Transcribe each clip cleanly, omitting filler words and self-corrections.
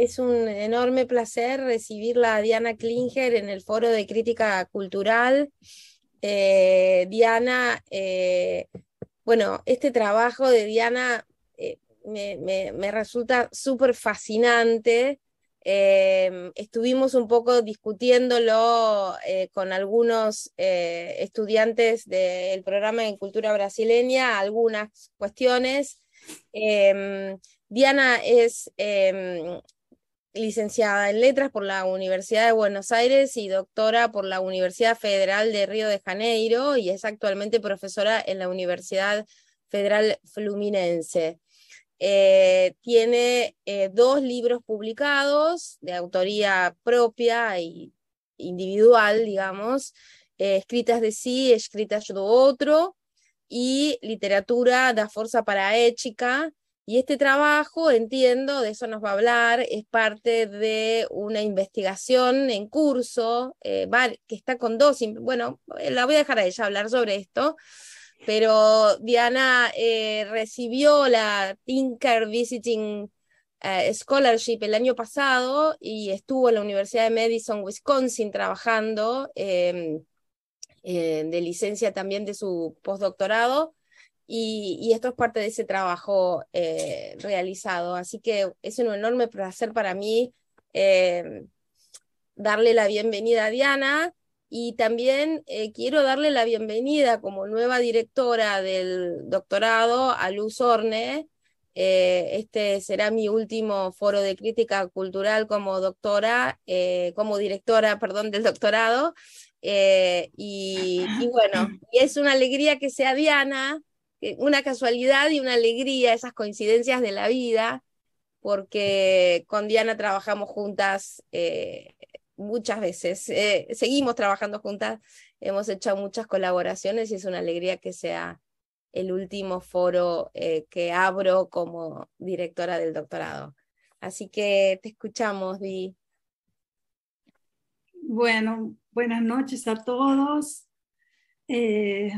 Es un enorme placer recibirla a Diana Klinger en el Foro de Crítica Cultural. Diana, bueno, este trabajo de Diana me resulta súper fascinante. Estuvimos un poco discutiéndolo con algunos estudiantes del programa en cultura brasileña, algunas cuestiones. Diana es licenciada en Letras por la Universidad de Buenos Aires y doctora por la Universidad Federal de Río de Janeiro, y es actualmente profesora en la Universidad Federal Fluminense. Tiene 2 libros publicados de autoría propia y individual, digamos, Escritas de sí, Escritas do outro, y Literatura da Forza para a Ética. Y este trabajo, entiendo, de eso nos va a hablar, es parte de una investigación en curso, que está con 2, bueno, la voy a dejar a ella hablar sobre esto, pero Diana recibió la Tinker Visiting Scholarship el año pasado y estuvo en la Universidad de Madison, Wisconsin, trabajando de licencia también de su postdoctorado, y esto es parte de ese trabajo realizado. Así que es un enorme placer para mí eh, darle la bienvenida a Diana, y también quiero darle la bienvenida como nueva directora del doctorado a Luz Orne. Este será mi último foro de crítica cultural como doctora, como directora, perdón, del doctorado. Y bueno, y es una alegría que sea Diana, una casualidad y una alegría, esas coincidencias de la vida, porque con Diana trabajamos juntas muchas veces, seguimos trabajando juntas, hemos hecho muchas colaboraciones y es una alegría que sea el último foro que abro como directora del doctorado. Así que te escuchamos, Di. Bueno, buenas noches a todos. Eh,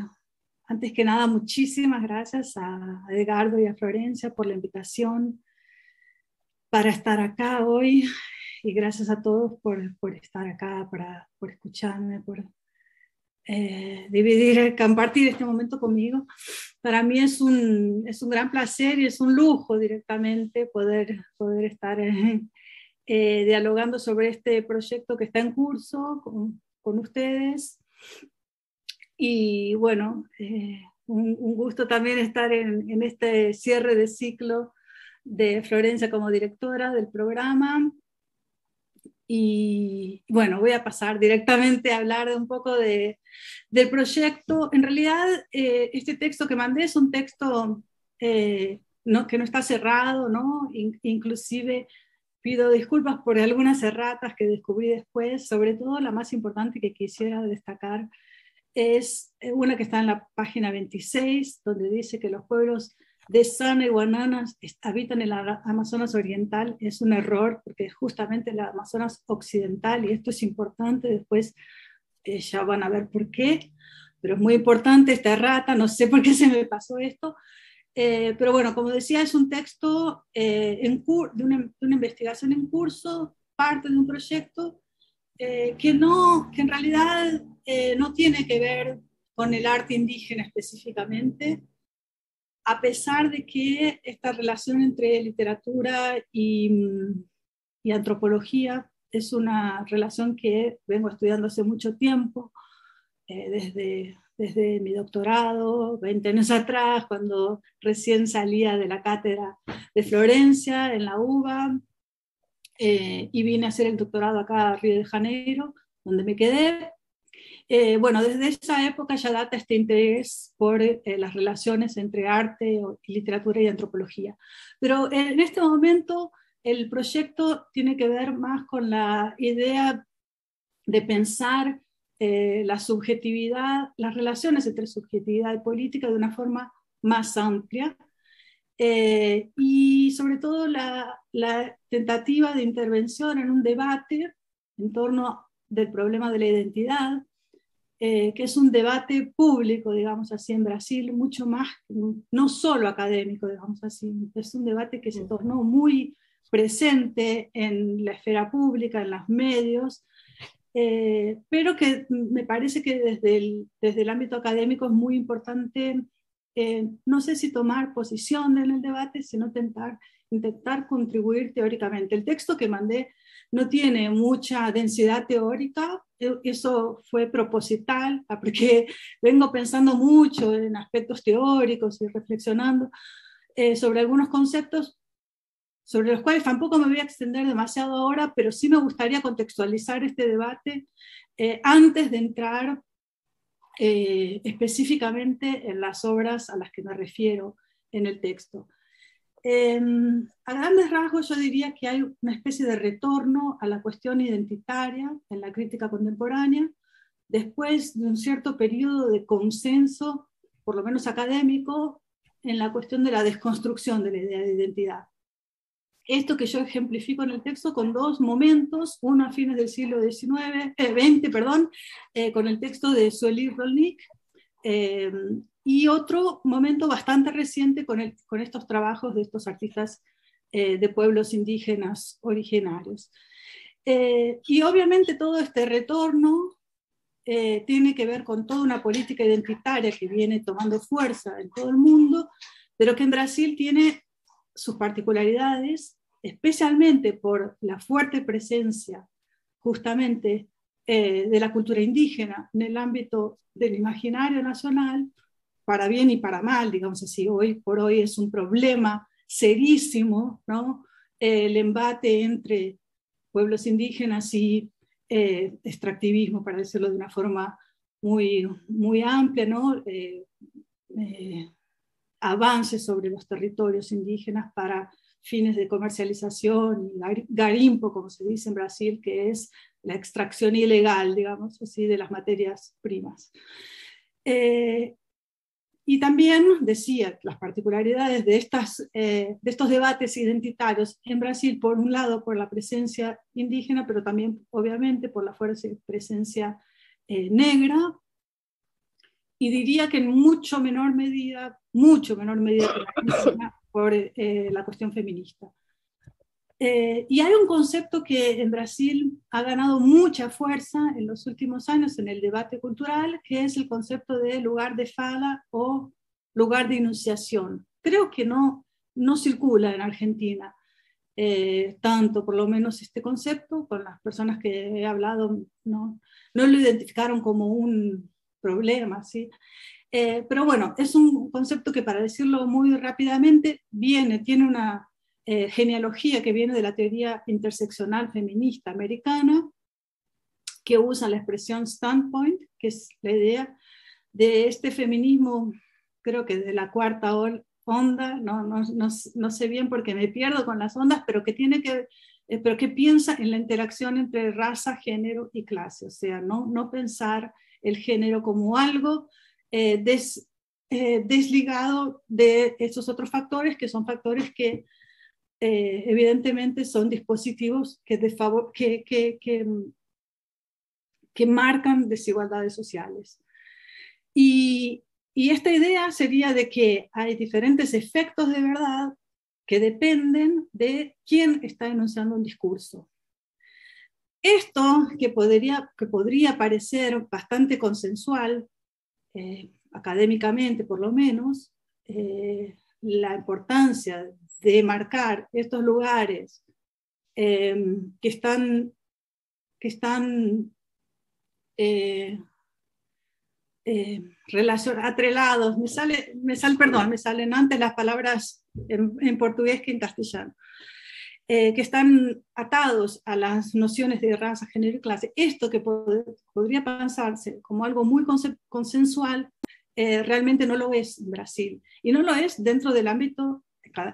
Antes que nada, muchísimas gracias a Edgardo y a Florencia por la invitación para estar acá hoy, y gracias a todos por estar acá, por escucharme, por compartir este momento conmigo. Para mí es un gran placer y es un lujo directamente poder estar dialogando sobre este proyecto que está en curso con ustedes. Y bueno, un gusto también estar en este cierre de ciclo de Florencia como directora del programa. Y bueno, voy a pasar directamente a hablar un poco del proyecto. En realidad, este texto que mandé es un texto que no está cerrado, ¿no? Inclusive pido disculpas por algunas erratas que descubrí después. Sobre todo la más importante que quisiera destacar es una que está en la página 26, donde dice que los pueblos de Sana y Guananas habitan en el Amazonas Oriental. Es un error, porque es justamente el Amazonas Occidental, y esto es importante, después ya van a ver por qué, pero es muy importante esta errata, no sé por qué se me pasó esto. Pero bueno, como decía, es un texto de una investigación en curso, parte de un proyecto que en realidad no tiene que ver con el arte indígena específicamente, a pesar de que esta relación entre literatura y antropología es una relación que vengo estudiando hace mucho tiempo, desde mi doctorado, 20 años atrás, cuando recién salía de la cátedra de Florencia en la UBA, y vine a hacer el doctorado acá a Río de Janeiro, donde me quedé. Bueno, desde esa época ya data este interés por las relaciones entre arte, literatura y antropología. Pero en este momento el proyecto tiene que ver más con la idea de pensar la subjetividad, las relaciones entre subjetividad y política de una forma más amplia, y sobre todo la tentativa de intervención en un debate en torno del problema de la identidad, que es un debate público, digamos así, en Brasil, mucho más, no solo académico, digamos así, es un debate que se tornó muy presente en la esfera pública, en los medios, pero que me parece que desde el ámbito académico es muy importante, no sé si tomar posición en el debate, sino intentar contribuir teóricamente. El texto que mandé no tiene mucha densidad teórica, eso fue proposital, porque vengo pensando mucho en aspectos teóricos y reflexionando sobre algunos conceptos sobre los cuales tampoco me voy a extender demasiado ahora, pero sí me gustaría contextualizar este debate antes de entrar específicamente en las obras a las que me refiero en el texto. A grandes rasgos yo diría que hay una especie de retorno a la cuestión identitaria en la crítica contemporánea, después de un cierto periodo de consenso, por lo menos académico, en la cuestión de la desconstrucción de la idea de identidad. Esto que yo ejemplifico en el texto con dos momentos, uno a fines del siglo XX, con el texto de Sueli Rolnik, y otro momento bastante reciente con estos trabajos de estos artistas de pueblos indígenas originarios. Y obviamente todo este retorno tiene que ver con toda una política identitaria que viene tomando fuerza en todo el mundo, pero que en Brasil tiene sus particularidades, especialmente por la fuerte presencia justamente de la cultura indígena en el ámbito del imaginario nacional, para bien y para mal, digamos así. Hoy por hoy es un problema serísimo, ¿no? El embate entre pueblos indígenas y extractivismo, para decirlo de una forma muy, muy amplia, ¿no? Avances sobre los territorios indígenas para fines de comercialización y garimpo, como se dice en Brasil, que es la extracción ilegal, digamos así, de las materias primas. Y también decía las particularidades de estos debates identitarios en Brasil, por un lado por la presencia indígena, pero también obviamente por la fuerte presencia negra, y diría que en mucho menor medida que la indígena, por la cuestión feminista. Y hay un concepto que en Brasil ha ganado mucha fuerza en los últimos años en el debate cultural, que es el concepto de lugar de fala o lugar de enunciación. Creo que no circula en Argentina tanto, por lo menos este concepto, con las personas que he hablado no lo identificaron como un problema, ¿sí? Pero bueno, es un concepto que, para decirlo muy rápidamente, tiene una genealogía que viene de la teoría interseccional feminista americana, que usa la expresión standpoint, que es la idea de este feminismo, creo que de la cuarta onda, no sé bien porque me pierdo con las ondas, pero que piensa en la interacción entre raza, género y clase, o sea, no pensar el género como algo desligado de esos otros factores, que son factores que evidentemente son dispositivos que marcan desigualdades sociales. Y esta idea sería de que hay diferentes efectos de verdad que dependen de quién está enunciando un discurso. Esto que podría parecer bastante consensual, académicamente por lo menos, la importancia de marcar estos lugares que están atrelados, me salen antes las palabras en portugués que en castellano, que están atados a las nociones de raza, género y clase. Esto que podría pensarse como algo muy consensual, realmente no lo es en Brasil, y no lo es dentro del ámbito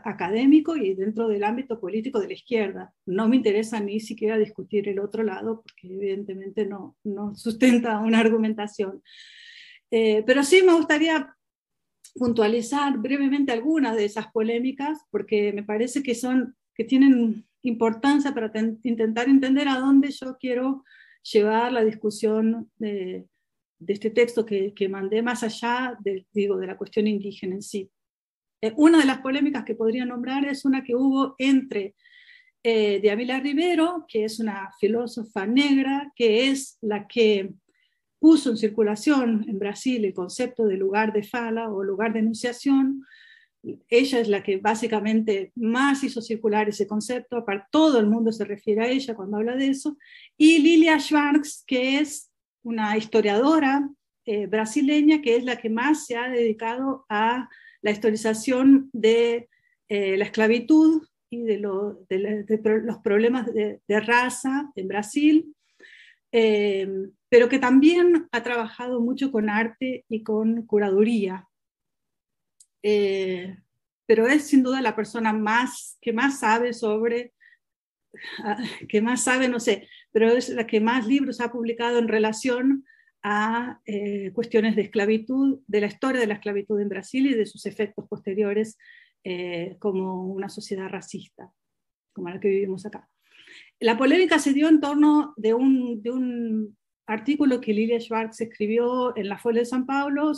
académico y dentro del ámbito político de la izquierda. No me interesa ni siquiera discutir el otro lado, porque evidentemente no sustenta una argumentación. Pero sí me gustaría puntualizar brevemente algunas de esas polémicas, porque me parece que tienen importancia para intentar entender a dónde yo quiero llevar la discusión de este texto que mandé, más allá de la cuestión indígena en sí. Una de las polémicas que podría nombrar es una que hubo entre Djamila Ribeiro, que es una filósofa negra, que es la que puso en circulación en Brasil el concepto de lugar de fala o lugar de enunciación. Ella es la que básicamente más hizo circular ese concepto, todo el mundo se refiere a ella cuando habla de eso, y Lilia Schwartz, que es una historiadora brasileña, que es la que más se ha dedicado a la historización de la esclavitud y de los problemas de raza en Brasil, pero que también ha trabajado mucho con arte y con curaduría. Pero es sin duda la persona que más sabe sobre, que más sabe, no sé, pero es la que más libros ha publicado en relación a cuestiones de esclavitud, de la historia de la esclavitud en Brasil y de sus efectos posteriores como una sociedad racista, como la que vivimos acá. La polémica se dio en torno de un artículo que Lilia Schwartz escribió en la Folia de San Paulo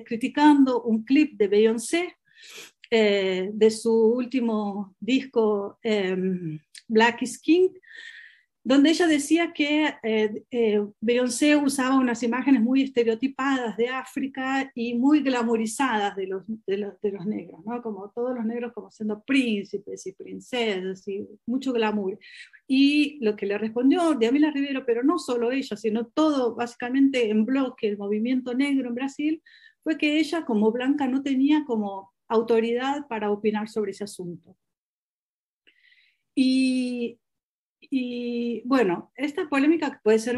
criticando un clip de Beyoncé de su último disco Black is King, donde ella decía que Beyoncé usaba unas imágenes muy estereotipadas de África y muy glamorizadas de los negros, ¿no? Como todos los negros como siendo príncipes y princesas y mucho glamour. Y lo que le respondió Djamila Ribeiro, pero no solo ella, sino todo básicamente en bloque el movimiento negro en Brasil, fue que ella como blanca no tenía como autoridad para opinar sobre ese asunto. Y bueno, esta polémica puede ser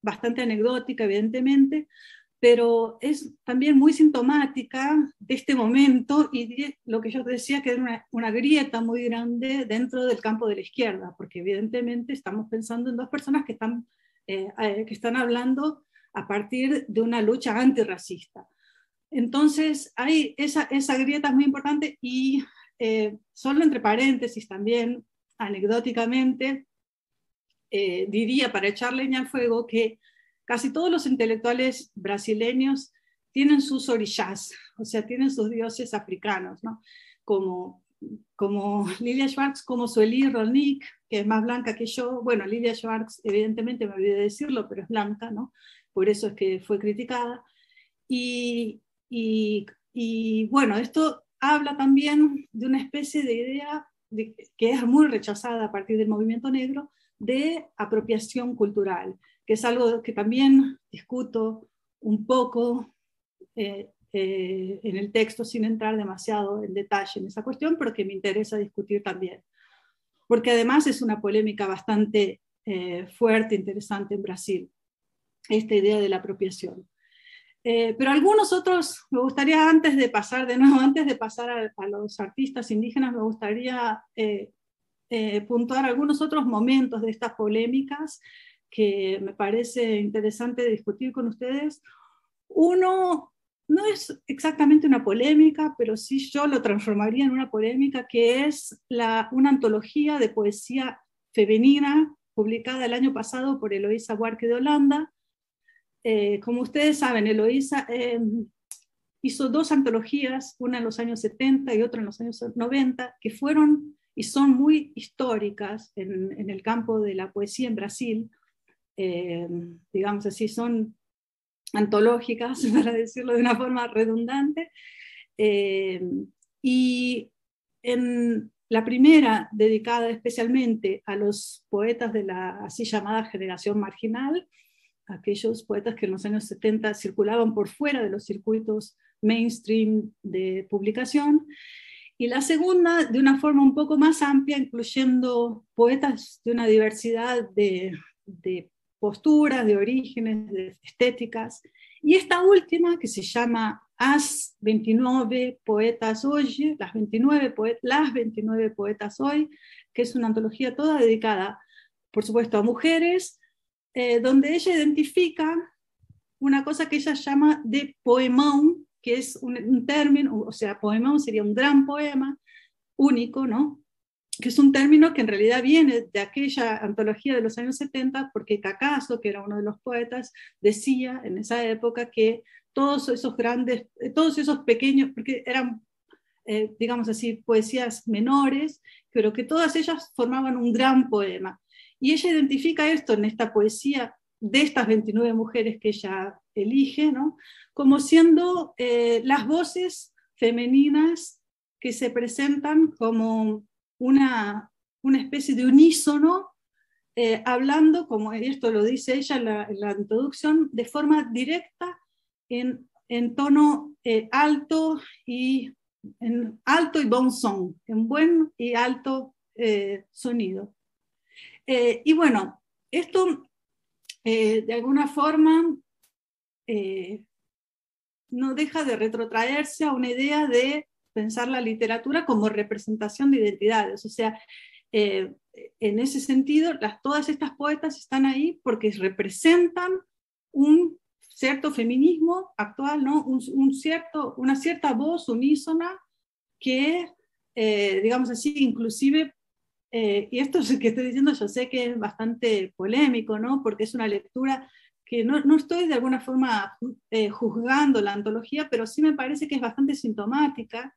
bastante anecdótica, evidentemente, pero es también muy sintomática de este momento y de lo que yo decía que era una grieta muy grande dentro del campo de la izquierda, porque evidentemente estamos pensando en dos personas que están hablando a partir de una lucha antirracista. Entonces, esa grieta es muy importante y solo entre paréntesis también, anecdóticamente, diría para echar leña al fuego que casi todos los intelectuales brasileños tienen sus orishás, o sea, tienen sus dioses africanos, ¿no? Como Lilia Schwartz, como Sueli Rolnik, que es más blanca que yo. Bueno, Lilia Schwartz, evidentemente me olvidé de decirlo, pero es blanca, ¿no? Por eso es que fue criticada. Y bueno, esto habla también de una especie de idea que es muy rechazada a partir del movimiento negro, de apropiación cultural, que es algo que también discuto un poco en el texto sin entrar demasiado en detalle en esa cuestión, pero que me interesa discutir también. Porque además es una polémica bastante fuerte, interesante en Brasil, esta idea de la apropiación. Pero algunos otros, me gustaría antes de pasar a los artistas indígenas, me gustaría puntuar algunos otros momentos de estas polémicas que me parece interesante discutir con ustedes. Uno no es exactamente una polémica, pero sí yo lo transformaría en una polémica, que es una antología de poesía femenina publicada el año pasado por Eloísa Buarque de Holanda. Como ustedes saben, Eloísa hizo dos antologías, una en los años 70 y otra en los años 90, que fueron y son muy históricas en el campo de la poesía en Brasil. Digamos así, son antológicas, para decirlo de una forma redundante. Y en la primera, dedicada especialmente a los poetas de la así llamada generación marginal, aquellos poetas que en los años 70 circulaban por fuera de los circuitos mainstream de publicación, y la segunda de una forma un poco más amplia, incluyendo poetas de una diversidad de posturas, de orígenes, de estéticas, y esta última que se llama As 29 Poetas Hoy, las 29 Poetas Hoy, que es una antología toda dedicada, por supuesto, a mujeres, donde ella identifica una cosa que ella llama de poemón, que es un término, o sea, poemón sería un gran poema único, ¿no? Que es un término que en realidad viene de aquella antología de los años 70, porque Cacaso, que era uno de los poetas, decía en esa época que todos esos pequeños, porque digamos así, poesías menores, pero que todas ellas formaban un gran poema. Y ella identifica esto en esta poesía de estas 29 mujeres que ella elige, ¿no? Como siendo las voces femeninas que se presentan como una especie de unísono, hablando, como esto lo dice ella en la introducción, de forma directa, en tono alto y bon son, en buen y alto sonido. Y bueno, esto de alguna forma no deja de retrotraerse a una idea de pensar la literatura como representación de identidades. O sea, en ese sentido, todas estas poetas están ahí porque representan un cierto feminismo actual, ¿no? Una cierta voz unísona que, digamos así, inclusive, y esto es que estoy diciendo, yo sé que es bastante polémico, ¿no? Porque es una lectura que no estoy de alguna forma juzgando la antología, pero sí me parece que es bastante sintomática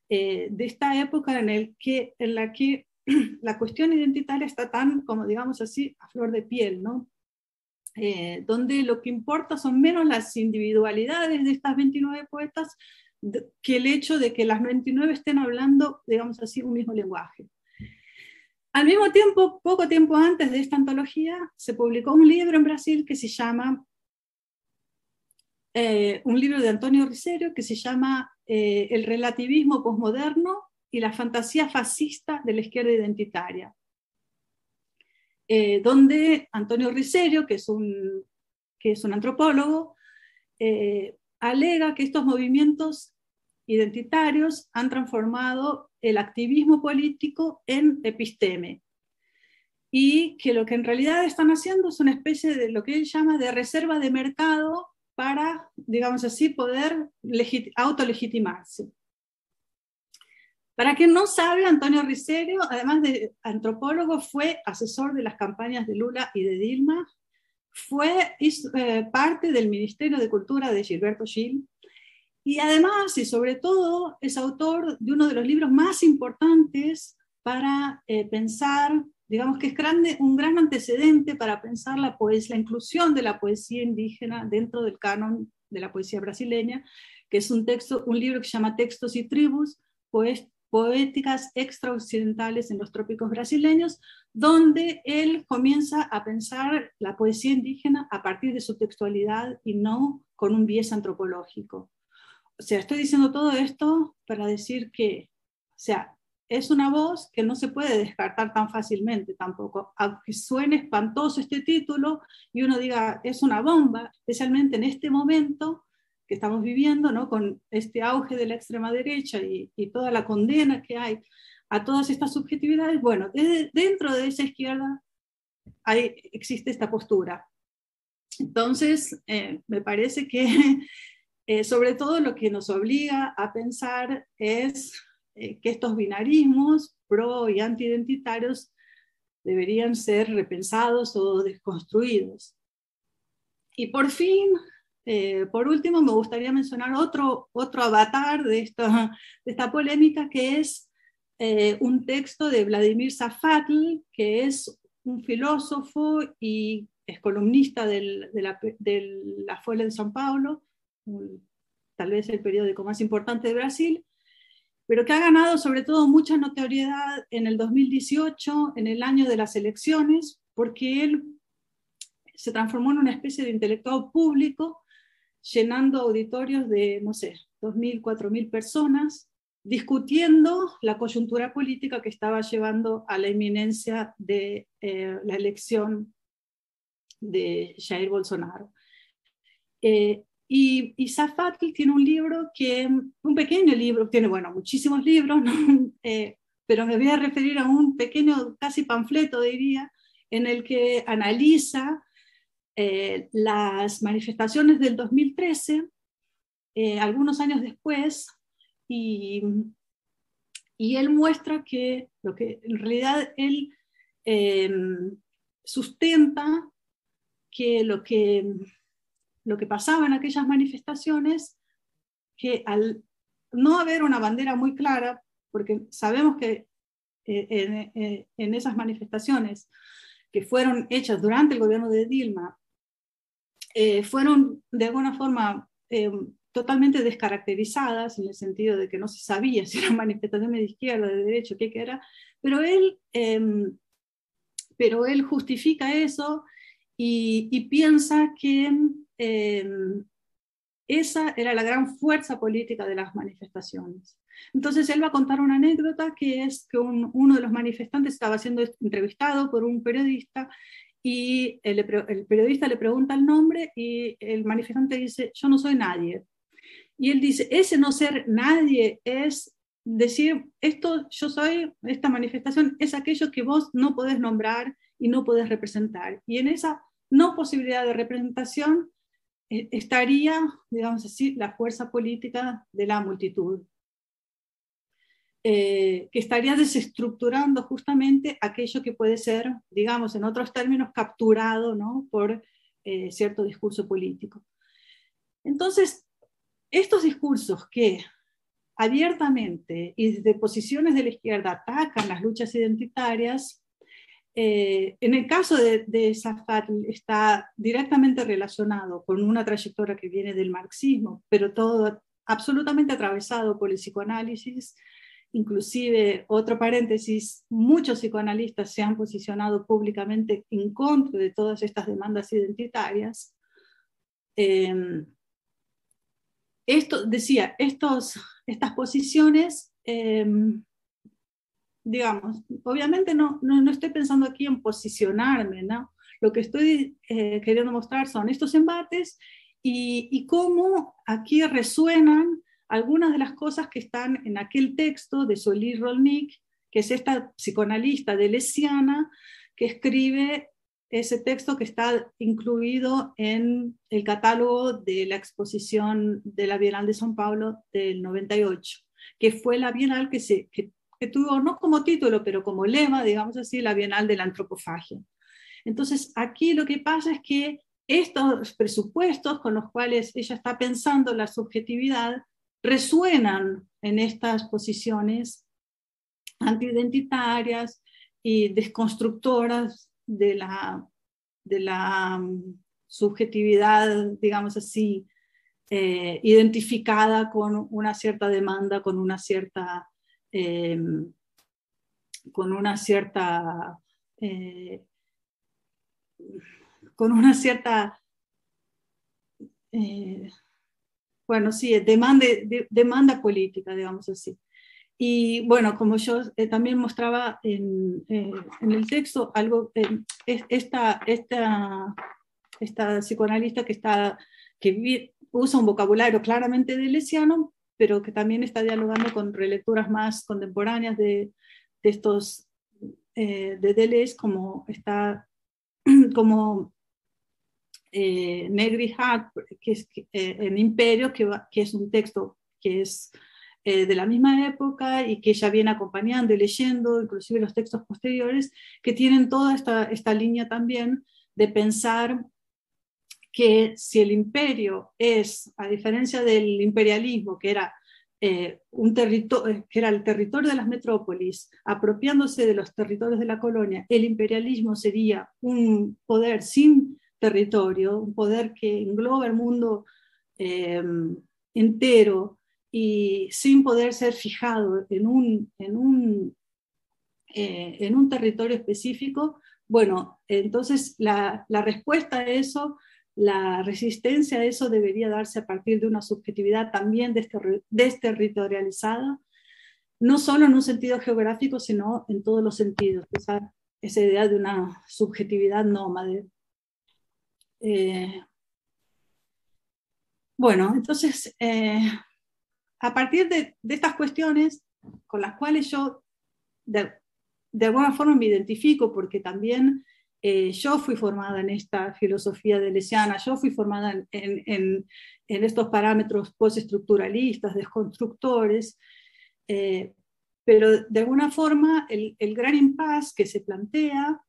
de esta época en la que la cuestión identitaria está tan, como digamos así, a flor de piel, ¿no? Donde lo que importa son menos las individualidades de estas 29 poetas que el hecho de que las 29 estén hablando, digamos así, un mismo lenguaje. Al mismo tiempo, poco tiempo antes de esta antología, se publicó un libro en Brasil que se llama, un libro de Antonio Riserio que se llama El relativismo posmoderno y la fantasía fascista de la izquierda identitaria. Donde Antonio Riserio, que es un antropólogo, alega que estos movimientos identitarios han transformado el activismo político en episteme, y que lo que en realidad están haciendo es una especie de lo que él llama de reserva de mercado para, digamos así, poder autolegitimarse. Para quien no sabe, Antonio Riserio, además de antropólogo, fue asesor de las campañas de Lula y de Dilma, hizo parte del Ministerio de Cultura de Gilberto Gil, y además, y sobre todo, es autor de uno de los libros más importantes para pensar, digamos que es un gran antecedente para pensar la inclusión de la poesía indígena dentro del canon de la poesía brasileña, que es un libro que se llama Textos y Tribus, poéticas extraoccidentales en los trópicos brasileños, donde él comienza a pensar la poesía indígena a partir de su textualidad y no con un biais antropológico. O sea, estoy diciendo todo esto para decir que, o sea, es una voz que no se puede descartar tan fácilmente tampoco, aunque suene espantoso este título y uno diga es una bomba, especialmente en este momento que estamos viviendo, ¿no? Con este auge de la extrema derecha y toda la condena que hay a todas estas subjetividades. Bueno, dentro de esa izquierda existe esta postura. Entonces, me parece que sobre todo lo que nos obliga a pensar es que estos binarismos pro y anti-identitarios deberían ser repensados o desconstruidos. Y por fin, por último, me gustaría mencionar otro avatar de esta polémica, que es un texto de Vladimir Zafatl, que es un filósofo y es columnista de la Folha de São Paulo, tal vez el periódico más importante de Brasil, pero que ha ganado sobre todo mucha notoriedad en el 2018, en el año de las elecciones, porque él se transformó en una especie de intelectual público, llenando auditorios de, no sé, 2.000, 4.000 personas, discutiendo la coyuntura política que estaba llevando a la inminencia de la elección de Jair Bolsonaro. Y Zafatl tiene un pequeño libro, tiene, bueno, muchísimos libros, ¿no? Pero me voy a referir a un pequeño, casi panfleto, diría, en el que analiza las manifestaciones del 2013, algunos años después, y él muestra que lo que en realidad él sustenta que lo que pasaba en aquellas manifestaciones, que no haber una bandera muy clara, porque sabemos que en esas manifestaciones que fueron hechas durante el gobierno de Dilma, fueron de alguna forma totalmente descaracterizadas, en el sentido de que no se sabía si eran manifestaciones de izquierda, de derecha, qué era, pero él justifica eso y piensa que esa era la gran fuerza política de las manifestaciones. Entonces él va a contar una anécdota, que es que uno de los manifestantes estaba siendo entrevistado por un periodista, y el periodista le pregunta el nombre y el manifestante dice: yo no soy nadie. Y él dice: ese no ser nadie es decir, yo soy, esta manifestación es aquello que vos no podés nombrar y no podés representar. Y en esa no posibilidad de representación estaría, digamos así, la fuerza política de la multitud, que estaría desestructurando justamente aquello que puede ser, digamos, en otros términos, capturado, ¿no?, por cierto discurso político. Entonces, estos discursos que abiertamente y desde posiciones de la izquierda atacan las luchas identitarias, en el caso de Safat está directamente relacionado con una trayectoria que viene del marxismo, pero todo absolutamente atravesado por el psicoanálisis. Inclusive, otro paréntesis, muchos psicoanalistas se han posicionado públicamente en contra de todas estas demandas identitarias. Estas posiciones, digamos, obviamente no estoy pensando aquí en posicionarme, ¿no? Lo que estoy queriendo mostrar son estos embates y cómo aquí resuenan algunas de las cosas que están en aquel texto de Solís Rolnik, que es esta psicoanalista deleuziana que escribe ese texto que está incluido en el catálogo de la exposición de la Bienal de São Paulo del 98, que fue la Bienal que tuvo, no como título, pero como lema, digamos así, la Bienal de la Antropofagia. Entonces, aquí lo que pasa es que estos presupuestos con los cuales ella está pensando la subjetividad resuenan en estas posiciones antiidentitarias y desconstructoras de la subjetividad, digamos así, identificada con una cierta demanda, con una cierta bueno, sí, demanda política, digamos así. Y bueno, como yo también mostraba en el texto, esta psicoanalista que usa un vocabulario claramente deleuziano, pero que también está dialogando con relecturas más contemporáneas de Deleuze, como Negri Hart, que es en Imperio, que es un texto que es de la misma época y que ella viene acompañando y leyendo, inclusive los textos posteriores, que tienen toda esta línea también de pensar que si el imperio es, a diferencia del imperialismo, que era que era el territorio de las metrópolis, apropiándose de los territorios de la colonia, el imperialismo sería un poder sin territorio, un poder que engloba el mundo entero y sin poder ser fijado en un territorio específico. Bueno, entonces la respuesta a eso, la resistencia a eso debería darse a partir de una subjetividad también desterritorializada, no solo en un sentido geográfico, sino en todos los sentidos, esa idea de una subjetividad nómade. Bueno, entonces, a partir de estas cuestiones con las cuales yo de alguna forma me identifico, porque también yo fui formada en esta filosofía deleuziana, yo fui formada en estos parámetros postestructuralistas, desconstructores, pero de alguna forma el gran impasse que se plantea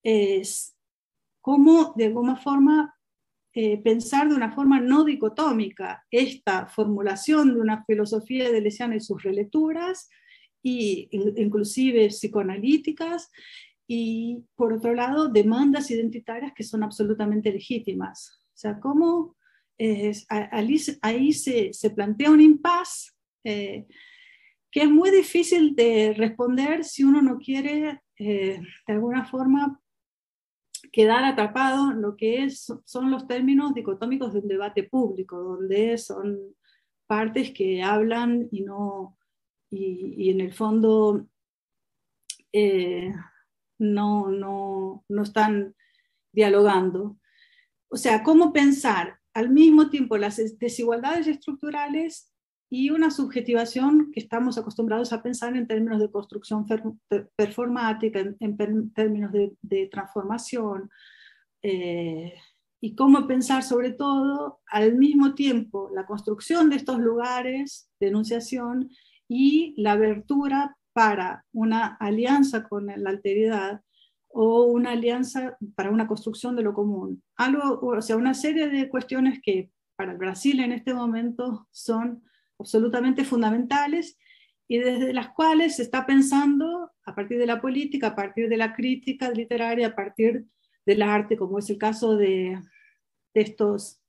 es cómo de alguna forma pensar de una forma no dicotómica esta formulación de una filosofía deleuziana y sus relecturas, y inclusive psicoanalíticas, y por otro lado demandas identitarias que son absolutamente legítimas. O sea, cómo ahí se plantea un impasse que es muy difícil de responder si uno no quiere de alguna forma quedar atrapado en lo que son los términos dicotómicos de un debate público, donde son partes que hablan y en el fondo no están dialogando. O sea, cómo pensar al mismo tiempo las desigualdades estructurales y una subjetivación que estamos acostumbrados a pensar en términos de construcción performática, en términos de transformación, y cómo pensar sobre todo al mismo tiempo la construcción de estos lugares de enunciación y la abertura para una alianza con la alteridad o una alianza para una construcción de lo común. O sea, una serie de cuestiones que para el Brasil en este momento son absolutamente fundamentales y desde las cuales se está pensando a partir de la política, a partir de la crítica literaria, a partir del arte, como es el caso de estos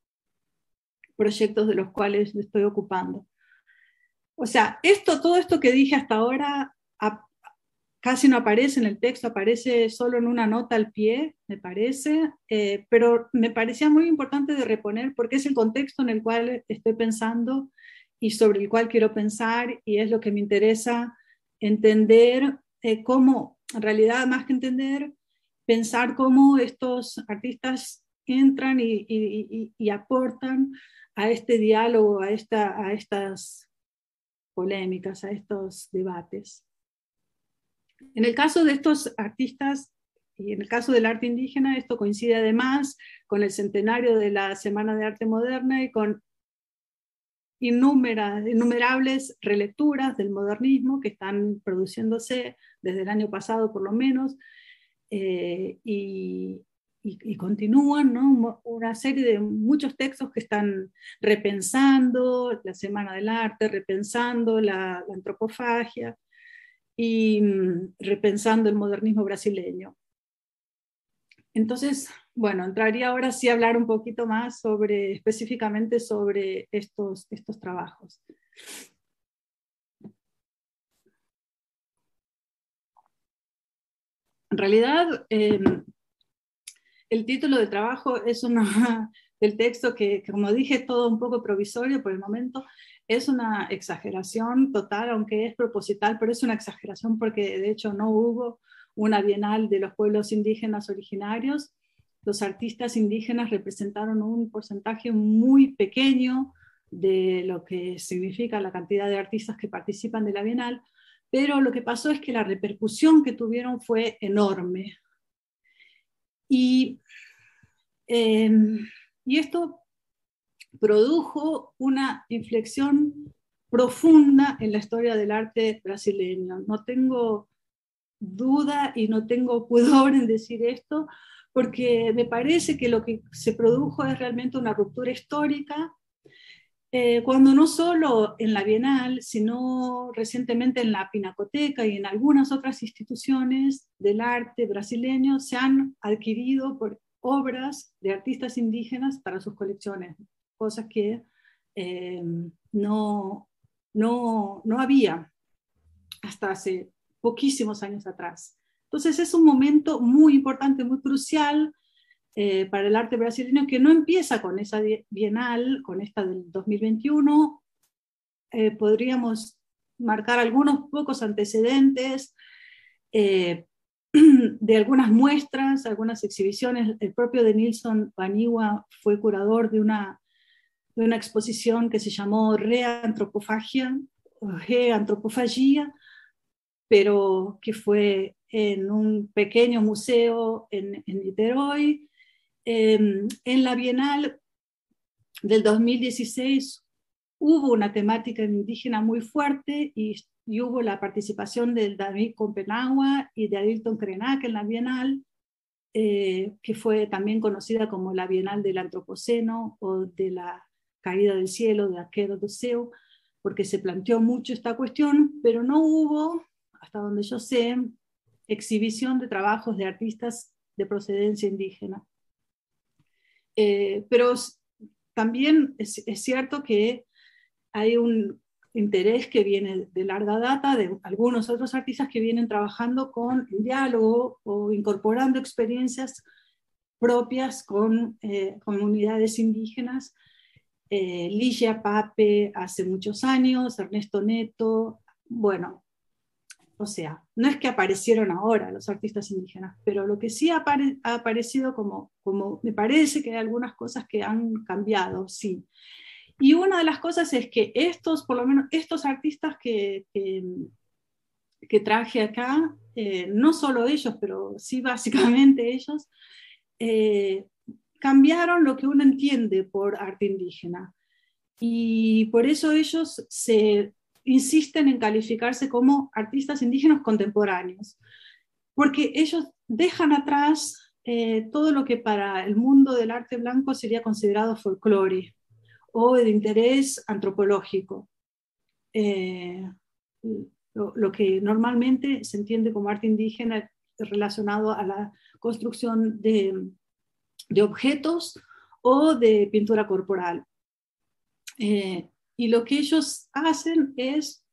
proyectos de los cuales me estoy ocupando. O sea, todo esto que dije hasta ahora casi no aparece en el texto, aparece solo en una nota al pie, me parece, pero me parecía muy importante de reponer porque es el contexto en el cual estoy pensando y sobre el cual quiero pensar, y es lo que me interesa entender, cómo, en realidad, más que entender, pensar cómo estos artistas entran y aportan a este diálogo, a estas polémicas, a estos debates. En el caso de estos artistas y en el caso del arte indígena, esto coincide además con el centenario de la Semana de Arte Moderna y con innumerables relecturas del modernismo que están produciéndose desde el año pasado por lo menos, y continúan, ¿no? Una serie de muchos textos que están repensando la Semana del Arte, repensando la antropofagia y repensando el modernismo brasileño. Entonces, bueno, entraría ahora sí a hablar un poquito más específicamente sobre estos trabajos. En realidad, el título del trabajo es del texto que, como dije, es todo un poco provisorio por el momento. Es una exageración total, aunque es proposital, pero es una exageración porque de hecho no hubo una bienal de los pueblos indígenas originarios. Los artistas indígenas representaron un porcentaje muy pequeño de lo que significa la cantidad de artistas que participan de la bienal, pero lo que pasó es que la repercusión que tuvieron fue enorme. Y esto produjo una inflexión profunda en la historia del arte brasileño. No tengo duda y no tengo pudor en decir esto, porque me parece que lo que se produjo es realmente una ruptura histórica, cuando no solo en la Bienal, sino recientemente en la Pinacoteca y en algunas otras instituciones del arte brasileño se han adquirido por obras de artistas indígenas para sus colecciones, cosas que no había hasta hace poquísimos años atrás. Entonces es un momento muy importante, muy crucial para el arte brasileño, que no empieza con esa bienal, con esta del 2021. Podríamos marcar algunos pocos antecedentes de algunas muestras, algunas exhibiciones. El propio Denilson Paniagua fue curador de una exposición que se llamó Reantropofagia, pero que fue en un pequeño museo en Niterói. En la Bienal del 2016 hubo una temática indígena muy fuerte y hubo la participación de David Kompenagua y de Ailton Krenak en la Bienal, que fue también conocida como la Bienal del Antropoceno o de la caída del cielo, de Aquedo do Céu, porque se planteó mucho esta cuestión, pero no hubo, hasta donde yo sé, exhibición de trabajos de artistas de procedencia indígena. Pero también es cierto que hay un interés que viene de larga data de algunos otros artistas que vienen trabajando con el diálogo o incorporando experiencias propias con comunidades indígenas. Ligia Pape hace muchos años, Ernesto Neto, bueno, o sea, no es que aparecieron ahora los artistas indígenas, pero lo que sí ha aparecido como me parece que hay algunas cosas que han cambiado, sí. Y una de las cosas es que por lo menos estos artistas que traje acá, no solo ellos, pero sí básicamente ellos, cambiaron lo que uno entiende por arte indígena. Y por eso ellos se insisten en calificarse como artistas indígenas contemporáneos, porque ellos dejan atrás todo lo que para el mundo del arte blanco sería considerado folclore o de interés antropológico. Lo que normalmente se entiende como arte indígena relacionado a la construcción de objetos o de pintura corporal. Y lo que ellos hacen es,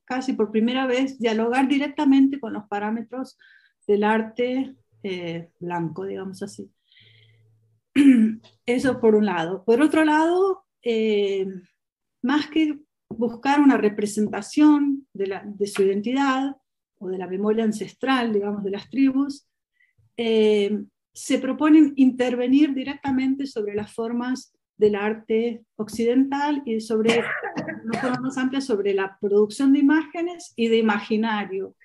casi por primera vez, dialogar directamente con los parámetros del arte blanco, digamos así. Eso por un lado. Por otro lado, más que buscar una representación de su identidad o de la memoria ancestral, digamos, de las tribus, se proponen intervenir directamente sobre las formas del arte occidental y sobre una forma más amplia sobre la producción de imágenes y de imaginario,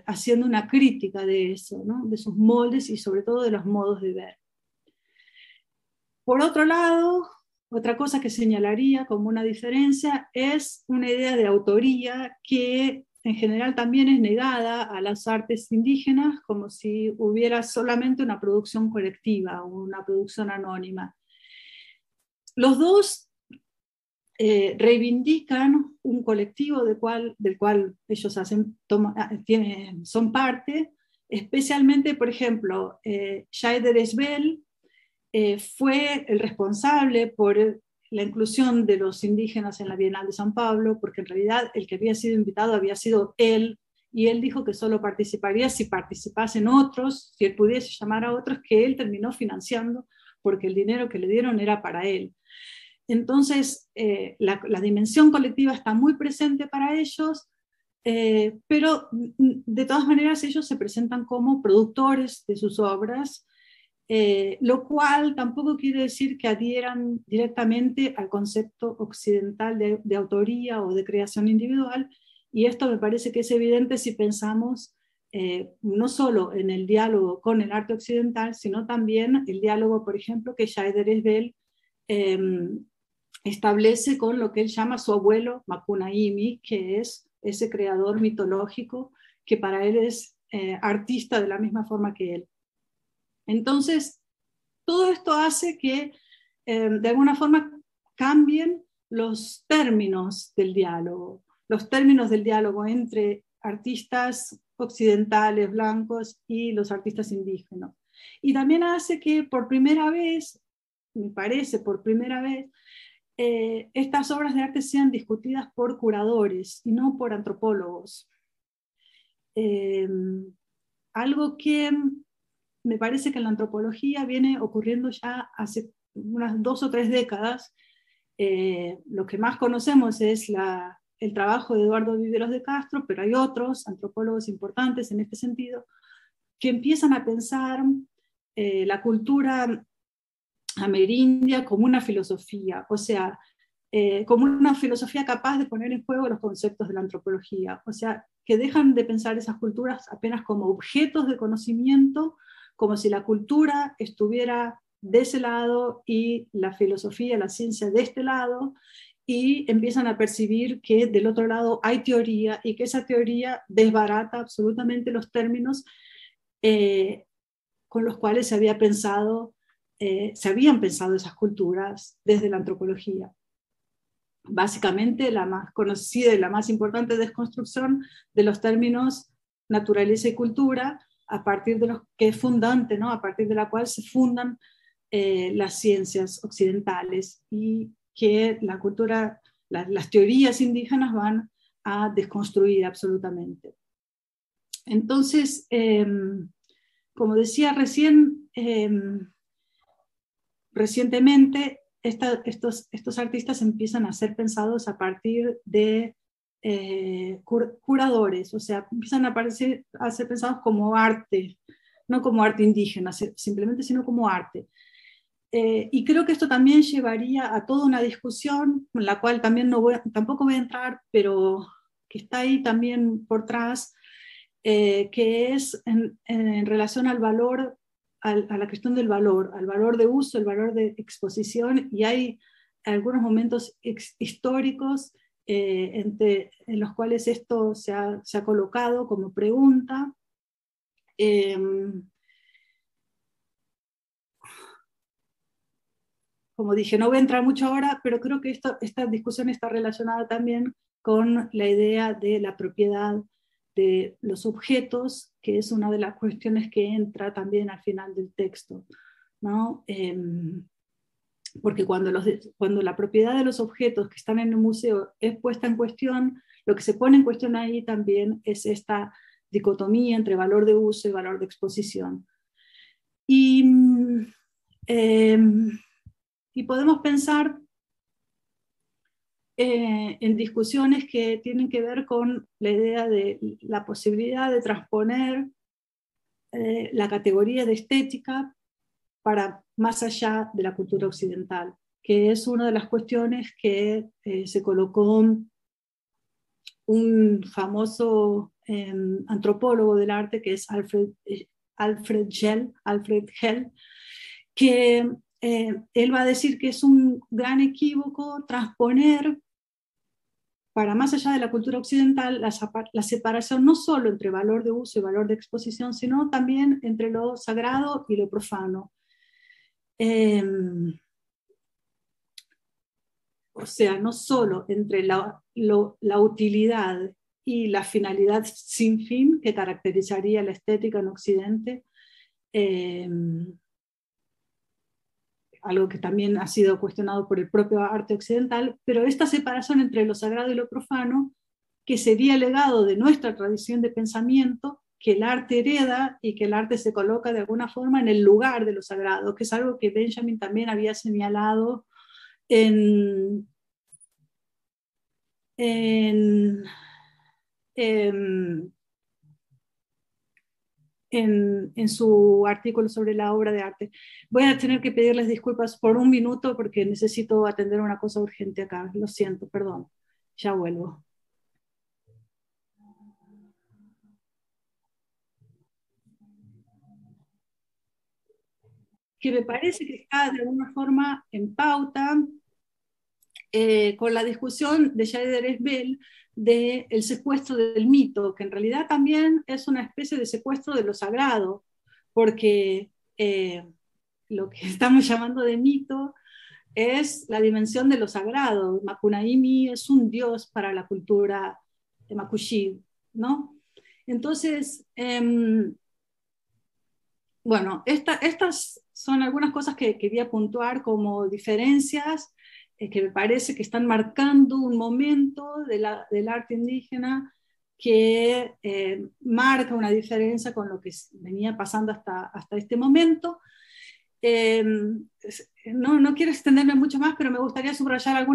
haciendo una crítica de eso, ¿no? De sus moldes y sobre todo de los modos de ver. Por otro lado, otra cosa que señalaría como una diferencia es una idea de autoría que en general también es negada a las artes indígenas, como si hubiera solamente una producción colectiva o una producción anónima. Los dos reivindican un colectivo del cual ellos son parte, especialmente, por ejemplo, Scheider Esbel fue el responsable por la inclusión de los indígenas en la Bienal de San Pablo, porque en realidad el que había sido invitado había sido él, y él dijo que solo participaría si participasen otros, si él pudiese llamar a otros, que él terminó financiando, porque el dinero que le dieron era para él. Entonces, la dimensión colectiva está muy presente para ellos, pero de todas maneras ellos se presentan como productores de sus obras, lo cual tampoco quiere decir que adhieran directamente al concepto occidental de autoría o de creación individual, y esto me parece que es evidente si pensamos no solo en el diálogo con el arte occidental, sino también el diálogo, por ejemplo, que Scheider Esbel establece con lo que él llama su abuelo Macunaími, que es ese creador mitológico que para él es artista de la misma forma que él. Entonces, todo esto hace que de alguna forma cambien los términos del diálogo entre artistas occidentales, blancos, y los artistas indígenas. Y también hace que por primera vez, me parece por primera vez, estas obras de arte sean discutidas por curadores y no por antropólogos. Algo que me parece que en la antropología viene ocurriendo ya hace unas 2 o 3 décadas. Lo que más conocemos es el trabajo de Eduardo Viveros de Castro, pero hay otros antropólogos importantes en este sentido que empiezan a pensar la cultura amerindia como una filosofía, o sea, como una filosofía capaz de poner en juego los conceptos de la antropología, o sea, que dejan de pensar esas culturas apenas como objetos de conocimiento, como si la cultura estuviera de ese lado y la filosofía, la ciencia de este lado, y empiezan a percibir que del otro lado hay teoría y que esa teoría desbarata absolutamente los términos con los cuales se habían pensado esas culturas desde la antropología. Básicamente la más conocida y la más importante desconstrucción de los términos naturaleza y cultura, a partir de los que es fundante, ¿no? A partir de la cual se fundan las ciencias occidentales, y que la cultura, las teorías indígenas van a desconstruir absolutamente. Entonces, como decía recién, recientemente estos artistas empiezan a ser pensados a partir de curadores, o sea, empiezan a ser pensados como arte, no como arte indígena simplemente, sino como arte. Y creo que esto también llevaría a toda una discusión, en la cual también tampoco voy a entrar, pero que está ahí también por atrás, que es en relación al valor, a la cuestión del valor, al valor de uso, el valor de exposición, y hay algunos momentos históricos en los cuales esto se ha colocado como pregunta. Como dije, no voy a entrar mucho ahora, pero creo que esta discusión está relacionada también con la idea de la propiedad de los objetos, que es una de las cuestiones que entra también al final del texto, ¿no? Porque cuando la propiedad de los objetos que están en el museo es puesta en cuestión, lo que se pone en cuestión ahí también es esta dicotomía entre valor de uso y valor de exposición. Y podemos pensar en discusiones que tienen que ver con la idea de la posibilidad de transponer la categoría de estética para más allá de la cultura occidental, que es una de las cuestiones que se colocó un famoso antropólogo del arte, que es Alfred Hell, que él va a decir que es un gran equívoco transponer para más allá de la cultura occidental la separación no solo entre valor de uso y valor de exposición, sino también entre lo sagrado y lo profano. O sea, no solo entre la utilidad y la finalidad sin fin que caracterizaría la estética en Occidente, algo que también ha sido cuestionado por el propio arte occidental, pero esta separación entre lo sagrado y lo profano, que sería legado de nuestra tradición de pensamiento, que el arte hereda y que el arte se coloca de alguna forma en el lugar de lo sagrado, que es algo que Benjamin también había señalado en su artículo sobre la obra de arte. Voy a tener que pedirles disculpas por un minuto porque necesito atender una cosa urgente acá. Lo siento, perdón. Ya vuelvo. Que me parece que está de alguna forma en pauta con la discusión de Jader Esbel del secuestro del mito, que en realidad también es una especie de secuestro de lo sagrado, porque lo que estamos llamando de mito es la dimensión de lo sagrado. Makunaimi es un dios para la cultura de Makushi, ¿no? Entonces, bueno, estas son algunas cosas que quería puntuar como diferencias que me parece que están marcando un momento del arte indígena que marca una diferencia con lo que venía pasando hasta este momento. No quiero extenderme mucho más, pero me gustaría subrayar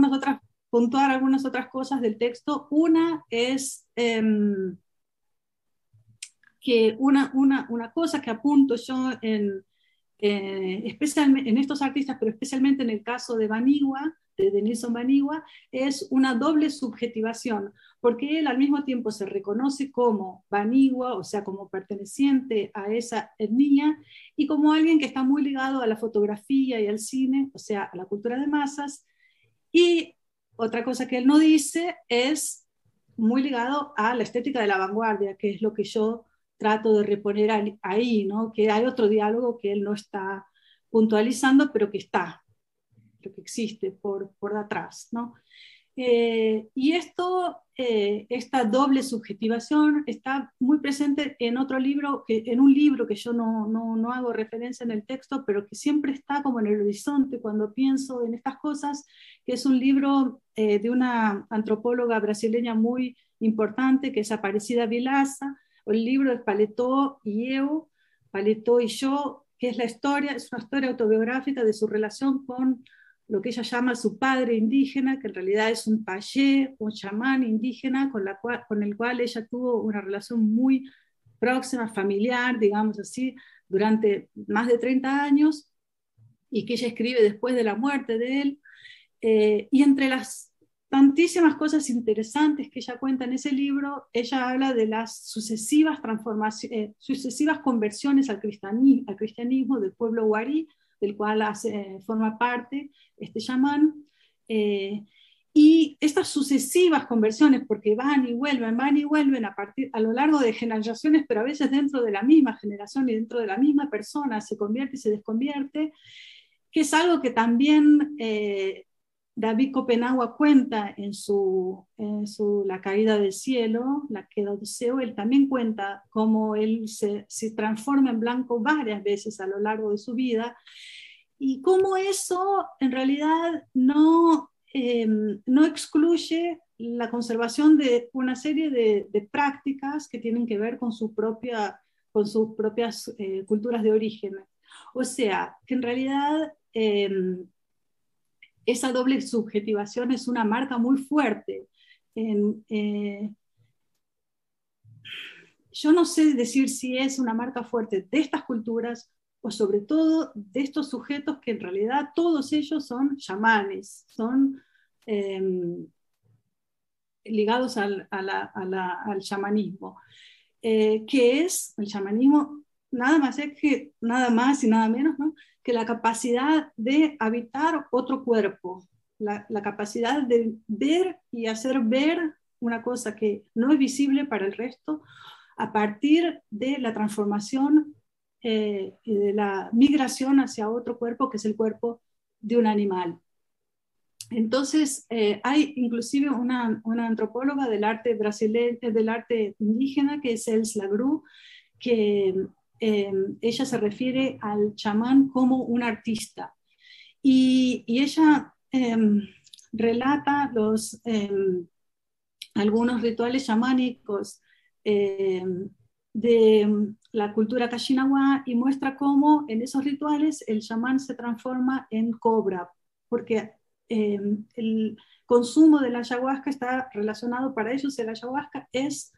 puntuar algunas otras cosas del texto. Una es que una cosa que apunto yo especialmente en estos artistas, pero especialmente en el caso de Banigua, de Nelson Banigua, es una doble subjetivación, porque él al mismo tiempo se reconoce como Banigua, o sea, como perteneciente a esa etnia, y como alguien que está muy ligado a la fotografía y al cine, o sea, a la cultura de masas. Y otra cosa que él no dice es muy ligado a la estética de la vanguardia, que es lo que yo trato de reponer ahí, ¿no? Que hay otro diálogo que él no está puntualizando, pero que está, pero que existe por detrás, ¿no? Y esta doble subjetivación está muy presente en otro libro, en un libro que yo no hago referencia en el texto, pero que siempre está como en el horizonte cuando pienso en estas cosas, que es un libro de una antropóloga brasileña muy importante, que es Aparecida Vilaça. El libro es Paletó y Eu, Paletó y yo, que es es una historia autobiográfica de su relación con lo que ella llama su padre indígena, que en realidad es un payé, un chamán indígena, con el cual ella tuvo una relación muy próxima, familiar, digamos así, durante más de 30 años, y que ella escribe después de la muerte de él. Y entre las tantísimas cosas interesantes que ella cuenta en ese libro, ella habla de las sucesivas transformaciones, sucesivas conversiones al cristianismo del pueblo huarí, del cual forma parte este chamán, y estas sucesivas conversiones, porque van y vuelven a lo largo de generaciones, pero a veces dentro de la misma generación y dentro de la misma persona se convierte y se desconvierte, que es algo que también David Copenagua cuenta en La caída del cielo, La queda del cielo. Él también cuenta cómo él se transforma en blanco varias veces a lo largo de su vida, y cómo eso en realidad no excluye la conservación de una serie de prácticas que tienen que ver con sus propias culturas de origen. O sea, que en realidad esa doble subjetivación es una marca muy fuerte. Yo no sé decir si es una marca fuerte de estas culturas o sobre todo de estos sujetos que en realidad todos ellos son chamanes, son ligados al chamanismo, que es el chamanismo nada más y nada menos, ¿no?, que la capacidad de habitar otro cuerpo, la capacidad de ver y hacer ver una cosa que no es visible para el resto, a partir de la transformación y de la migración hacia otro cuerpo, que es el cuerpo de un animal. Entonces, hay inclusive una antropóloga del arte brasileño, del arte indígena, que es Els Lagru, que ella se refiere al chamán como un artista. Y ella relata algunos rituales chamánicos de la cultura Kashinawa, y muestra cómo en esos rituales el chamán se transforma en cobra, porque el consumo de la ayahuasca está relacionado para ellos. El ayahuasca es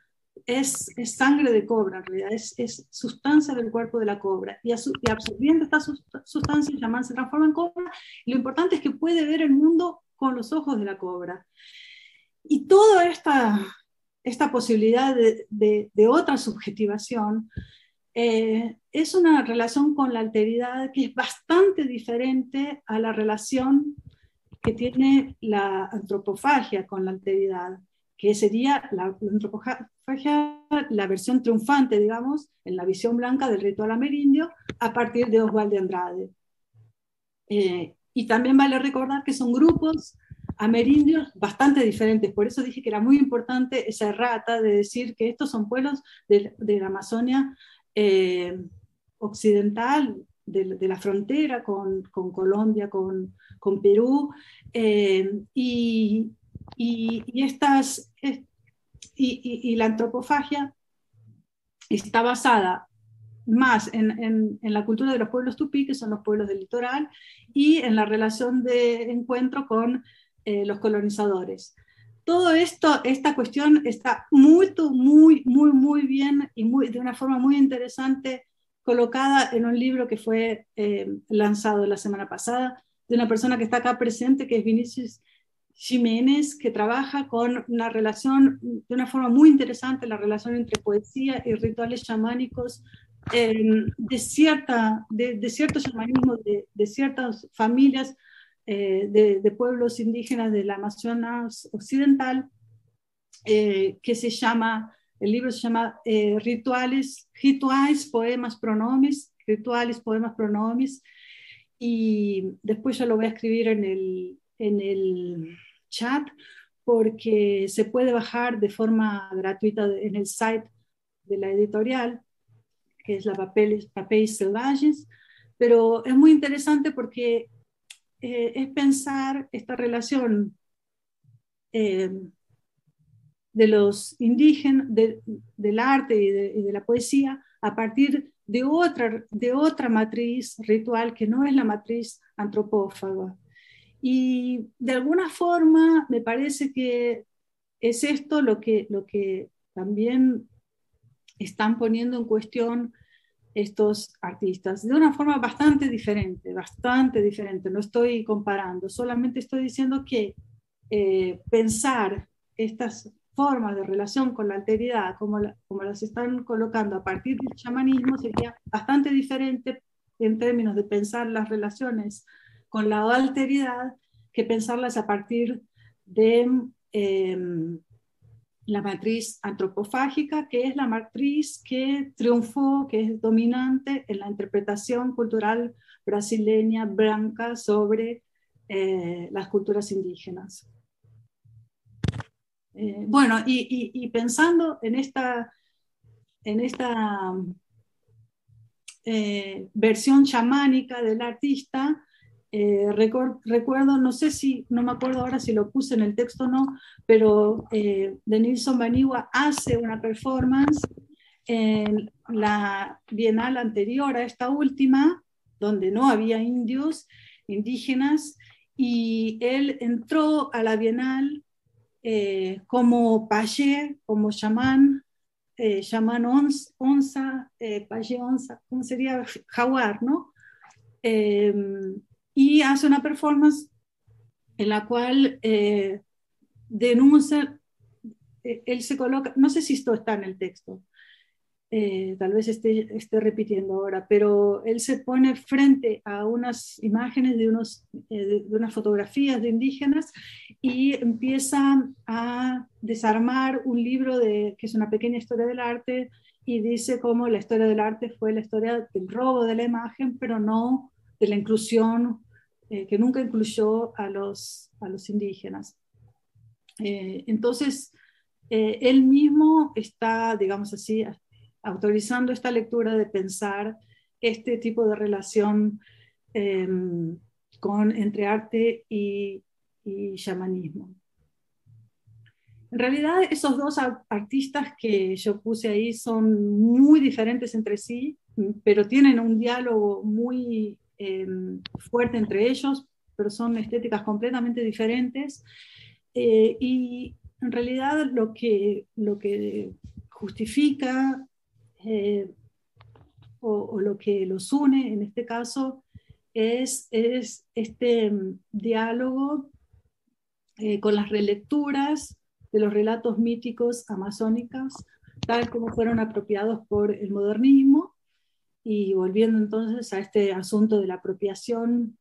sangre de cobra, en realidad es sustancia del cuerpo de la cobra, y absorbiendo esta sustancia el chamán se transforma en cobra, y lo importante es que puede ver el mundo con los ojos de la cobra. Y toda esta posibilidad de otra subjetivación es una relación con la alteridad que es bastante diferente a la relación que tiene la antropofagia con la alteridad, que sería la antropofagia, la versión triunfante, digamos, en la visión blanca del ritual amerindio, a partir de Oswald de Andrade. Y también vale recordar que son grupos amerindios bastante diferentes, por eso dije que era muy importante esa errata de decir que estos son pueblos de la Amazonia occidental, de la frontera con Colombia, con Perú, y la antropofagia está basada más en la cultura de los pueblos tupí, que son los pueblos del litoral, y en la relación de encuentro con los colonizadores. Todo esto, esta cuestión está muy bien y de una forma muy interesante colocada en un libro que fue lanzado la semana pasada, de una persona que está acá presente, que es Vinicius Jiménez, que trabaja con una relación, de una forma muy interesante, la relación entre poesía y rituales chamánicos de cierto chamanismo, de ciertas familias de pueblos indígenas del Amazonas occidental, que se llama El libro se llama Rituales, Poemas, Pronomes, Rituales, Poemas, Pronomes, y después yo lo voy a escribir en el chat, porque se puede bajar de forma gratuita en el site de la editorial, que es la Papéis Selvages, pero es muy interesante porque es pensar esta relación de los indígenas, del arte y de la poesía a partir de otra matriz ritual que no es la matriz antropófaga. Y de alguna forma me parece que es esto lo que también están poniendo en cuestión estos artistas, de una forma bastante diferente, no estoy comparando, solamente estoy diciendo que pensar estas formas de relación con la alteridad, como las están colocando a partir del chamanismo, sería bastante diferente en términos de pensar las relaciones con la alteridad que pensarlas a partir de la matriz antropofágica, que es la matriz que triunfó, que es dominante en la interpretación cultural brasileña blanca sobre las culturas indígenas. Bueno, y pensando en esta versión chamánica del artista, recuerdo, no me acuerdo ahora si lo puse en el texto o no, pero Denilson Baniwa hace una performance en la bienal anterior a esta última, donde no había indígenas, y él entró a la bienal como payé, como chamán, onza, payé onza, ¿cómo sería? Jaguar, ¿no? Y hace una performance en la cual denuncia, él se coloca, no sé si esto está en el texto, tal vez esté repitiendo ahora, pero él se pone frente a unas imágenes de unas fotografías de indígenas y empieza a desarmar un libro que es una pequeña historia del arte, y dice cómo la historia del arte fue la historia del robo de la imagen, pero no de la inclusión, que nunca incluyó a los indígenas. Entonces, él mismo está, digamos así, autorizando esta lectura de pensar este tipo de relación entre arte y chamanismo. En realidad, esos dos artistas que yo puse ahí son muy diferentes entre sí, pero tienen un diálogo muy fuerte entre ellos, pero son estéticas completamente diferentes. Y en realidad lo que justifica o lo que los une en este caso es este diálogo con las relecturas de los relatos míticos amazónicos, tal como fueron apropiados por el modernismo, y volviendo entonces a este asunto de la apropiación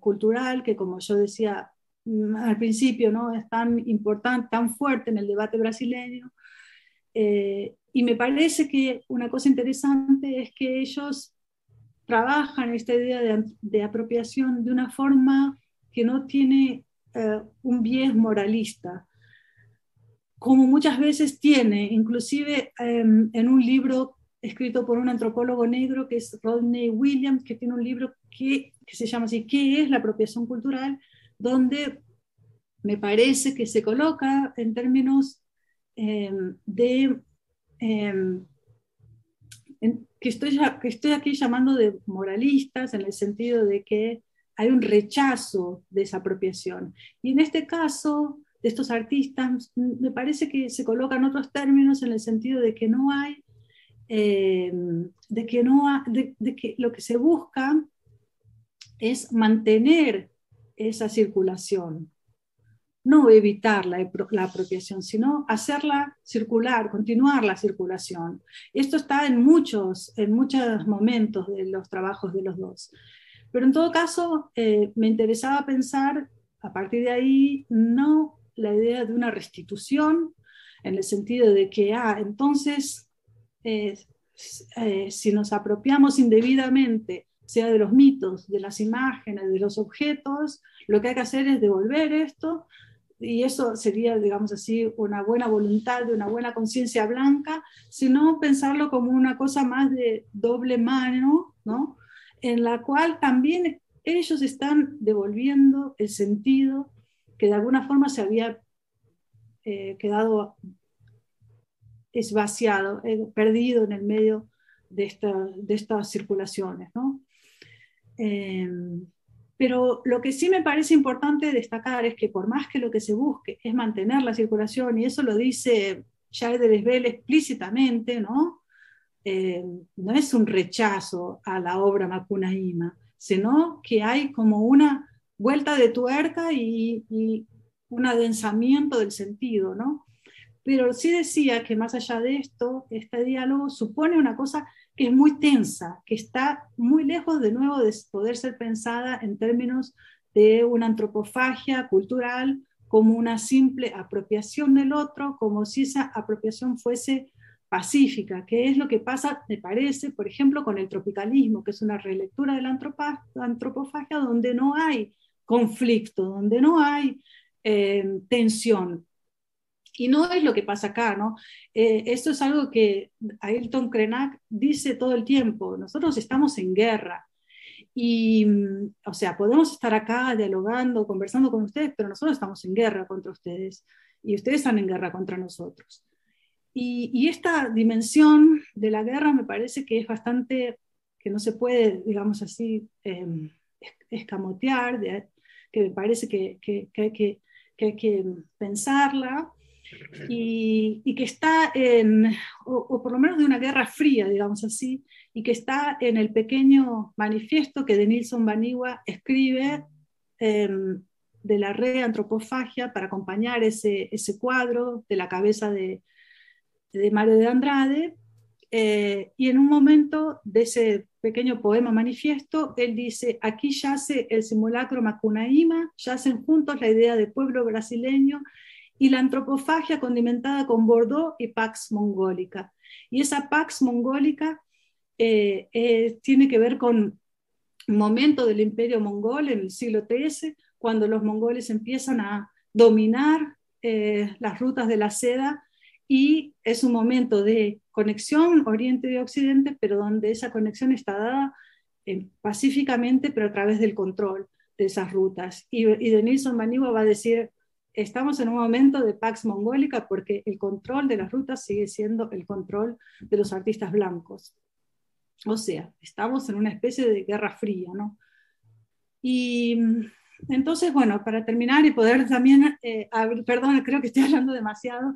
cultural, que como yo decía al principio, ¿no? Es tan importante, tan fuerte en el debate brasileño. Y me parece que una cosa interesante es que ellos trabajan esta idea de apropiación de una forma que no tiene un biais moralista, como muchas veces tiene, inclusive en un libro escrito por un antropólogo negro que es Rodney Williams, que tiene un libro que se llama así, ¿qué es la apropiación cultural?, donde me parece que se coloca en términos que estoy aquí llamando de moralistas, en el sentido de que hay un rechazo de esa apropiación. Y en este caso, de estos artistas, me parece que se colocan otros términos en el sentido de que no hay, de que lo que se busca es mantener esa circulación, no evitar la apropiación, sino hacerla circular, continuar la circulación. Esto está en muchos momentos de los trabajos de los dos. Pero en todo caso, me interesaba pensar, a partir de ahí, no la idea de una restitución, en el sentido de que, entonces, si nos apropiamos indebidamente, sea de los mitos, de las imágenes, de los objetos, lo que hay que hacer es devolver esto, y eso sería, digamos así, una buena voluntad, de una buena conciencia blanca, sino pensarlo como una cosa más de doble mano, ¿no? En la cual también ellos están devolviendo el sentido que de alguna forma se había quedado esvaciado, perdido en el medio de estas circulaciones, ¿no? Pero lo que sí me parece importante destacar es que por más que lo que se busque es mantener la circulación, y eso lo dice Jacques Delesbel explícitamente, ¿no? No es un rechazo a la obra Macunaíma, sino que hay como una vuelta de tuerca y un adensamiento del sentido, ¿no? Pero sí decía que más allá de esto, este diálogo supone una cosa que es muy tensa, que está muy lejos de nuevo de poder ser pensada en términos de una antropofagia cultural como una simple apropiación del otro, como si esa apropiación fuese pacífica, que es lo que pasa, me parece, por ejemplo, con el tropicalismo, que es una relectura de la antropofagia donde no hay conflicto, donde no hay tensión. Y no es lo que pasa acá, ¿no? Esto es algo que Ailton Krenak dice todo el tiempo. Nosotros estamos en guerra. Y, o sea, podemos estar acá dialogando, conversando con ustedes, pero nosotros estamos en guerra contra ustedes. Y ustedes están en guerra contra nosotros. Y esta dimensión de la guerra me parece que es bastante, que no se puede, digamos así, escamotear, que me parece que hay que pensarla y que está o por lo menos de una guerra fría, digamos así, y que está en el pequeño manifiesto que Denilson Baniwa escribe de la reantropofagia para acompañar ese cuadro de la cabeza de Mario de Andrade, y en un momento de ese pequeño poema manifiesto, él dice: aquí yace el simulacro Macunaíma, yacen juntos la idea de pueblo brasileño y la antropofagia condimentada con Bordeaux y Pax Mongólica. Y esa Pax Mongólica tiene que ver con un momento del imperio mongol en el siglo XIII, cuando los mongoles empiezan a dominar las rutas de la seda, y es un momento de conexión Oriente y Occidente, pero donde esa conexión está dada pacíficamente, pero a través del control de esas rutas. Y Denilson Baniwa va a decir: estamos en un momento de Pax Mongólica porque el control de las rutas sigue siendo el control de los artistas blancos. O sea, estamos en una especie de guerra fría, ¿no? Y entonces, bueno, para terminar y poder también, perdón, creo que estoy hablando demasiado,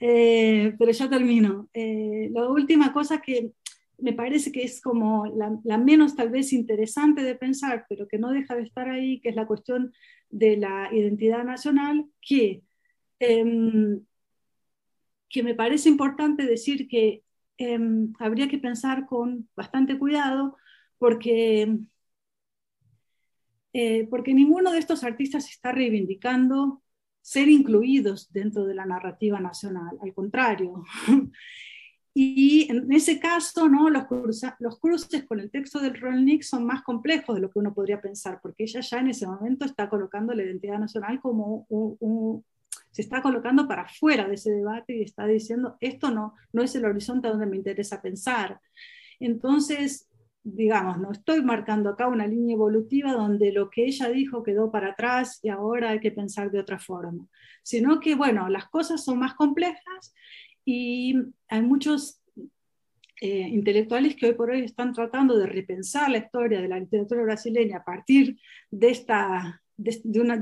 pero ya termino. La última cosa que me parece que es como la menos tal vez interesante de pensar, pero que no deja de estar ahí, que es la cuestión de la identidad nacional, que me parece importante decir que habría que pensar con bastante cuidado, porque porque ninguno de estos artistas está reivindicando ser incluidos dentro de la narrativa nacional, al contrario. Y en ese caso, ¿no? los cruces con el texto del Rolnik son más complejos de lo que uno podría pensar, porque ella ya en ese momento está colocando la identidad nacional como se está colocando para fuera de ese debate y está diciendo: esto no es el horizonte donde me interesa pensar. Entonces, digamos, no estoy marcando acá una línea evolutiva donde lo que ella dijo quedó para atrás y ahora hay que pensar de otra forma, sino que, bueno, las cosas son más complejas y hay muchos intelectuales que hoy por hoy están tratando de repensar la historia de la literatura brasileña a partir de una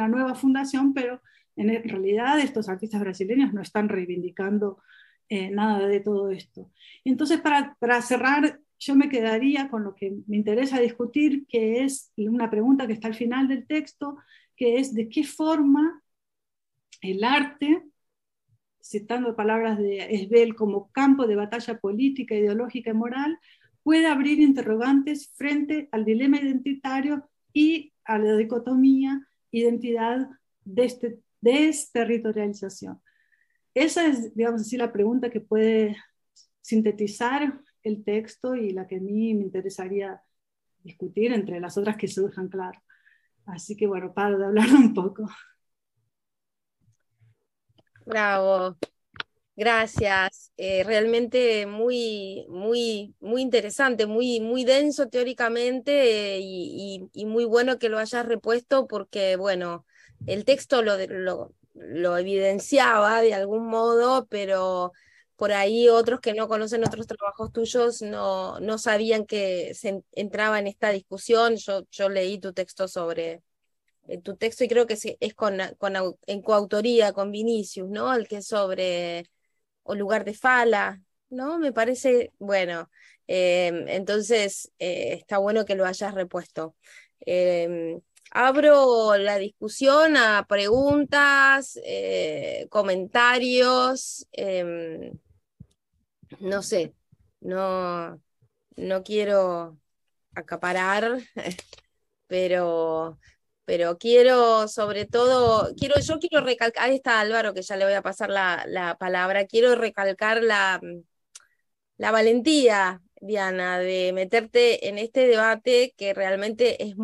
nueva fundación, pero en realidad estos artistas brasileños no están reivindicando nada de todo esto. Entonces, para cerrar, yo me quedaría con lo que me interesa discutir, que es una pregunta que está al final del texto, que es: ¿de qué forma el arte, citando palabras de Esbel, como campo de batalla política, ideológica y moral, puede abrir interrogantes frente al dilema identitario y a la dicotomía identidad-desterritorialización? esa es, digamos así, la pregunta que puede sintetizar el texto y la que a mí me interesaría discutir entre las otras que surjan, claro. Así que bueno, paro de hablar un poco. Bravo. Gracias. Realmente muy interesante, muy denso teóricamente, y muy bueno que lo hayas repuesto porque, bueno, el texto lo evidenciaba de algún modo, pero por ahí otros que no conocen otros trabajos tuyos no sabían que entraba en esta discusión. Yo leí tu texto tu texto, y creo que es en coautoría con Vinicius, ¿no? El que es sobre o lugar de fala, ¿no? Me parece, bueno, entonces está bueno que lo hayas repuesto. Eh, Abro la discusión a preguntas, comentarios, no sé, no, no quiero acaparar, pero, pero quiero sobre todo, yo quiero recalcar, ahí está Álvaro, que ya le voy a pasar la palabra, quiero recalcar la valentía, Diana, de meterte en este debate que realmente es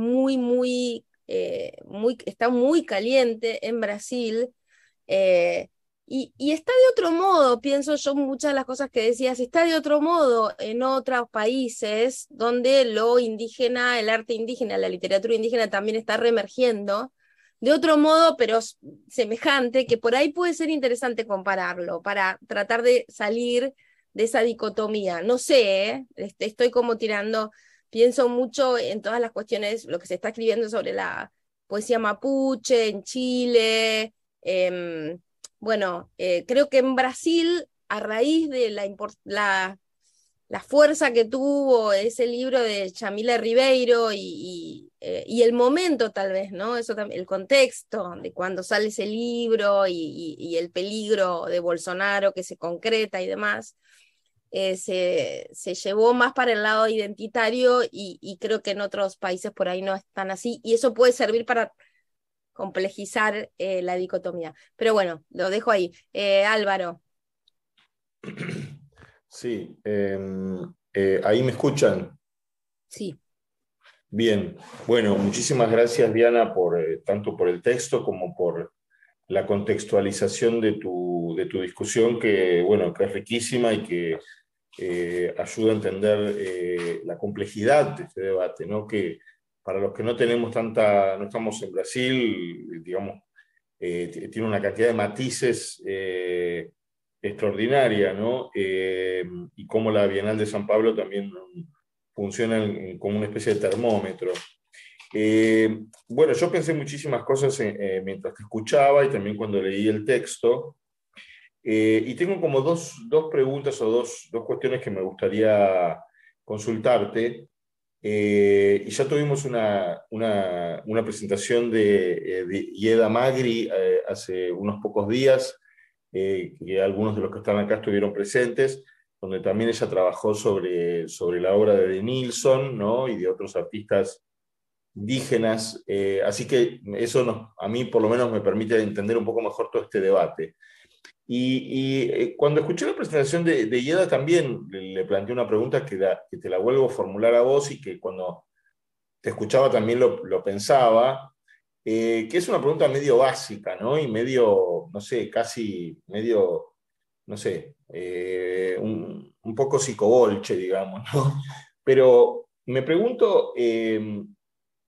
está muy caliente en Brasil. eh, y está de otro modo, pienso yo, muchas de las cosas que decías, está de otro modo en otros países donde lo indígena, el arte indígena, la literatura indígena también está reemergiendo, de otro modo, pero semejante, que por ahí puede ser interesante compararlo para tratar de salir de esa dicotomía. No sé, estoy como tirando, pienso mucho en todas las cuestiones, lo que se está escribiendo sobre la poesía mapuche en Chile. Bueno, creo que en Brasil, a raíz de la fuerza que tuvo ese libro de Chamila Ribeiro y el momento tal vez, ¿no? Eso también, el contexto de cuando sale ese libro y el peligro de Bolsonaro que se concreta y demás, se llevó más para el lado identitario, y creo que en otros países por ahí no están así, y eso puede servir para complejizar la dicotomía. Pero bueno, lo dejo ahí. Álvaro. Sí, ahí me escuchan. Sí. Bien, bueno, muchísimas gracias Diana por tanto por el texto como por la contextualización de tu discusión que, bueno, que es riquísima y que ayuda a entender la complejidad de este debate, ¿no? Que para los que no tenemos no estamos en Brasil, digamos, tiene una cantidad de matices extraordinaria, ¿no? Y cómo la Bienal de San Pablo también funciona como una especie de termómetro. Bueno, yo pensé muchísimas cosas mientras te escuchaba y también cuando leí el texto. Y tengo como dos preguntas o dos cuestiones que me gustaría consultarte. Y ya tuvimos una presentación de Ieda Magri hace unos pocos días, que algunos de los que están acá estuvieron presentes, donde también ella trabajó sobre la obra de Nilsson, ¿no? Y de otros artistas indígenas. Así que eso a mí por lo menos me permite entender un poco mejor todo este debate. Cuando escuché la presentación de Ieda también le planteé una pregunta que te la vuelvo a formular a vos y que cuando te escuchaba también lo pensaba, que es una pregunta medio básica, ¿no? Y medio, no sé, casi medio, no sé, un poco psicobolche, digamos, ¿no? Pero me pregunto,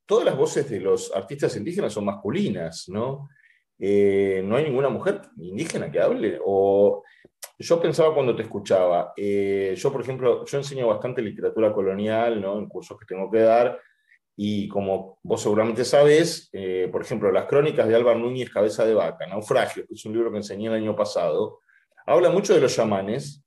todas las voces de los artistas indígenas son masculinas, ¿no? No hay ninguna mujer indígena que hable. O yo pensaba cuando te escuchaba, yo por ejemplo, yo enseño bastante literatura colonial, ¿no? En cursos que tengo que dar, y como vos seguramente sabés, por ejemplo, las crónicas de Álvaro Núñez Cabeza de Vaca, Naufragio, que es un libro que enseñé el año pasado, habla mucho de los chamanes,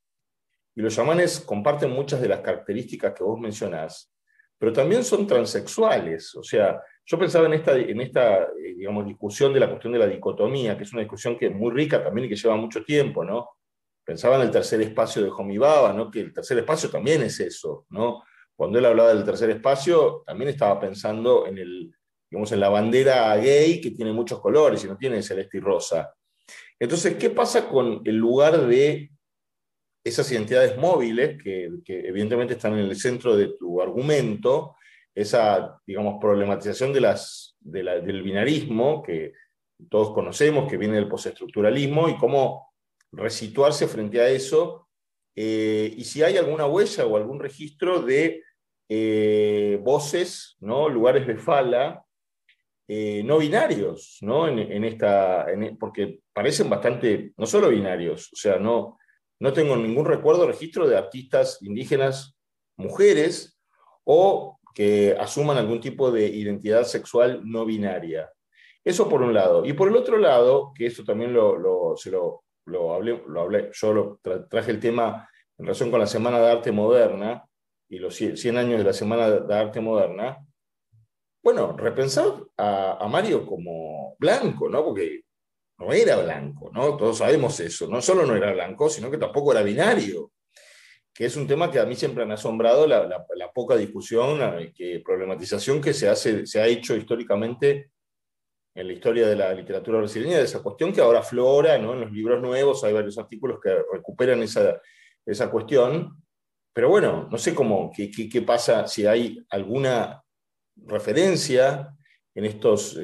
y los chamanes comparten muchas de las características que vos mencionás, pero también son transexuales. O sea, yo pensaba en esta digamos, discusión de la cuestión de la dicotomía, que es una discusión que es muy rica también y que lleva mucho tiempo, ¿no? Pensaba en el tercer espacio de Homi Bhabha, ¿no? Que el tercer espacio también es eso, ¿no? Cuando él hablaba del tercer espacio, también estaba pensando digamos, en la bandera gay, que tiene muchos colores y no tiene celeste y rosa. Entonces, ¿qué pasa con el lugar de esas identidades móviles que evidentemente están en el centro de tu argumento, esa, digamos, problematización del binarismo que todos conocemos, que viene del postestructuralismo, y cómo resituarse frente a eso, y si hay alguna huella o algún registro de voces, ¿no? Lugares de fala, no binarios, ¿no? Porque parecen bastante, no solo binarios, o sea, no tengo ningún recuerdo, registro de artistas indígenas, mujeres, o que asuman algún tipo de identidad sexual no binaria. Eso por un lado. Y por el otro lado, que esto también hablé, traje el tema en relación con la Semana de Arte Moderna y los 100 años de la Semana de Arte Moderna. Bueno, repensar a Mario como blanco, ¿no? Porque no era blanco, ¿no? Todos sabemos eso. No solo no era blanco, sino que tampoco era binario, que es un tema que a mí siempre me ha asombrado, la poca discusión, problematización que se ha hecho históricamente en la historia de la literatura brasileña, de esa cuestión que ahora aflora, ¿no? En los libros nuevos hay varios artículos que recuperan esa cuestión. Pero bueno, no sé qué pasa, si hay alguna referencia en estos